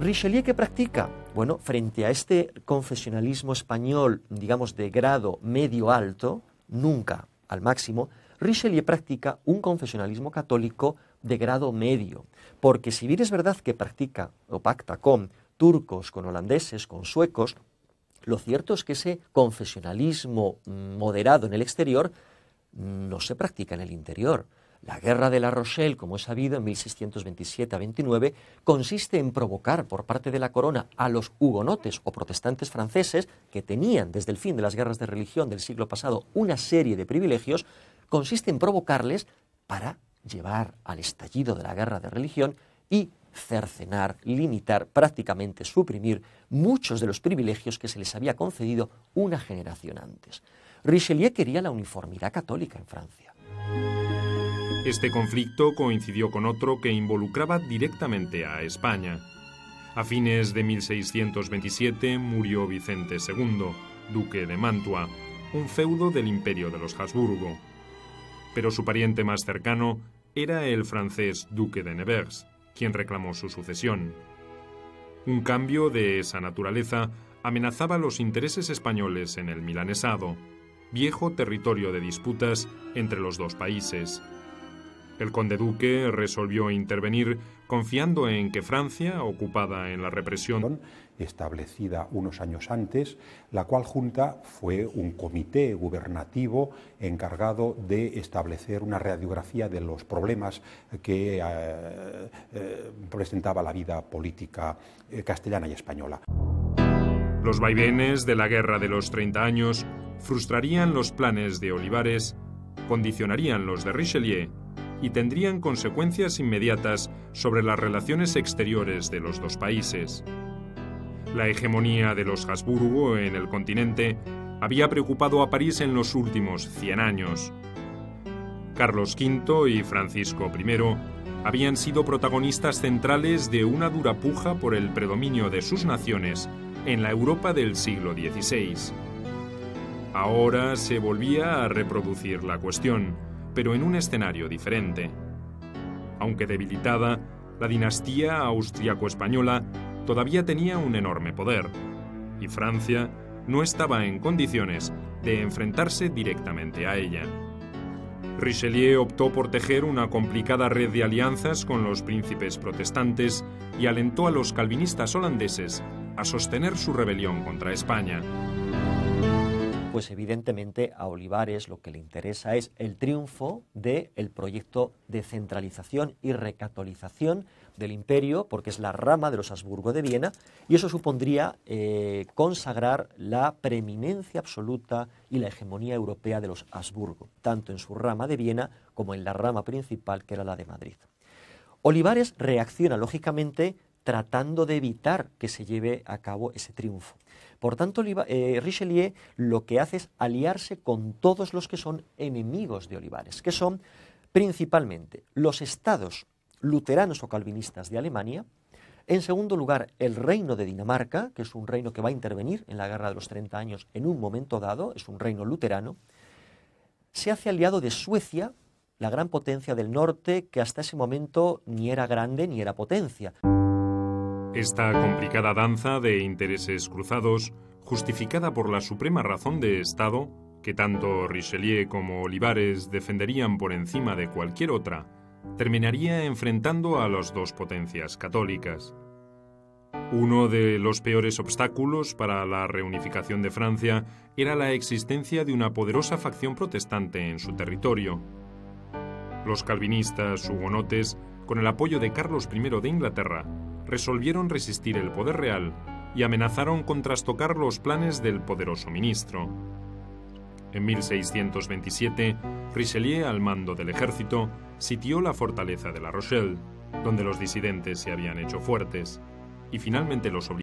¿Richelieu qué practica? Bueno, frente a este confesionalismo español, digamos, de grado medio-alto, nunca al máximo, Richelieu practica un confesionalismo católico de grado medio, porque si bien es verdad que practica o pacta con turcos, con holandeses, con suecos, lo cierto es que ese confesionalismo moderado en el exterior no se practica en el interior. La guerra de La Rochelle, como es sabido, en 1627 a 29, consiste en provocar por parte de la corona a los hugonotes o protestantes franceses, que tenían desde el fin de las guerras de religión del siglo pasado una serie de privilegios, consiste en provocarles para llevar al estallido de la guerra de religión y cercenar, limitar, prácticamente suprimir muchos de los privilegios que se les había concedido una generación antes. Richelieu quería la uniformidad católica en Francia. Este conflicto coincidió con otro que involucraba directamente a España. A fines de 1627 murió Vicente II, duque de Mantua, un feudo del Imperio de los Habsburgo. Pero su pariente más cercano era el francés duque de Nevers, quien reclamó su sucesión. Un cambio de esa naturaleza amenazaba los intereses españoles en el milanesado, viejo territorio de disputas entre los dos países. El conde duque resolvió intervenir confiando en que Francia, ocupada en la represión establecida unos años antes, la cual junta fue un comité gubernativo encargado de establecer una radiografía de los problemas que presentaba la vida política castellana y española. Los vaivenes de la Guerra de los 30 años frustrarían los planes de Olivares, condicionarían los de Richelieu y tendrían consecuencias inmediatas sobre las relaciones exteriores de los dos países. La hegemonía de los Habsburgo en el continente había preocupado a París en los últimos 100 años. Carlos V y Francisco I habían sido protagonistas centrales de una dura puja por el predominio de sus naciones en la Europa del siglo XVI. Ahora se volvía a reproducir la cuestión, pero en un escenario diferente. Aunque debilitada, la dinastía austriaco-española todavía tenía un enorme poder, y Francia no estaba en condiciones de enfrentarse directamente a ella. Richelieu optó por tejer una complicada red de alianzas con los príncipes protestantes y alentó a los calvinistas holandeses a sostener su rebelión contra España. Pues evidentemente a Olivares lo que le interesa es el triunfo del proyecto de centralización y recatolización del imperio, porque es la rama de los Habsburgo de Viena, y eso supondría consagrar la preeminencia absoluta y la hegemonía europea de los Habsburgo, tanto en su rama de Viena como en la rama principal, que era la de Madrid. Olivares reacciona lógicamente tratando de evitar que se lleve a cabo ese triunfo. Por tanto, Richelieu lo que hace es aliarse con todos los que son enemigos de Olivares, que son principalmente los estados luteranos o calvinistas de Alemania. En segundo lugar, el reino de Dinamarca, que es un reino que va a intervenir en la Guerra de los 30 años en un momento dado, es un reino luterano. se hace aliado de Suecia, la gran potencia del norte, que hasta ese momento ni era grande ni era potencia. Esta complicada danza de intereses cruzados, justificada por la suprema razón de Estado, que tanto Richelieu como Olivares defenderían por encima de cualquier otra, terminaría enfrentando a las dos potencias católicas. Uno de los peores obstáculos para la reunificación de Francia era la existencia de una poderosa facción protestante en su territorio. Los calvinistas hugonotes, con el apoyo de Carlos I de Inglaterra, resolvieron resistir el poder real y amenazaron con trastocar los planes del poderoso ministro. En 1627, Richelieu, al mando del ejército, sitió la fortaleza de La Rochelle, donde los disidentes se habían hecho fuertes, y finalmente los obligó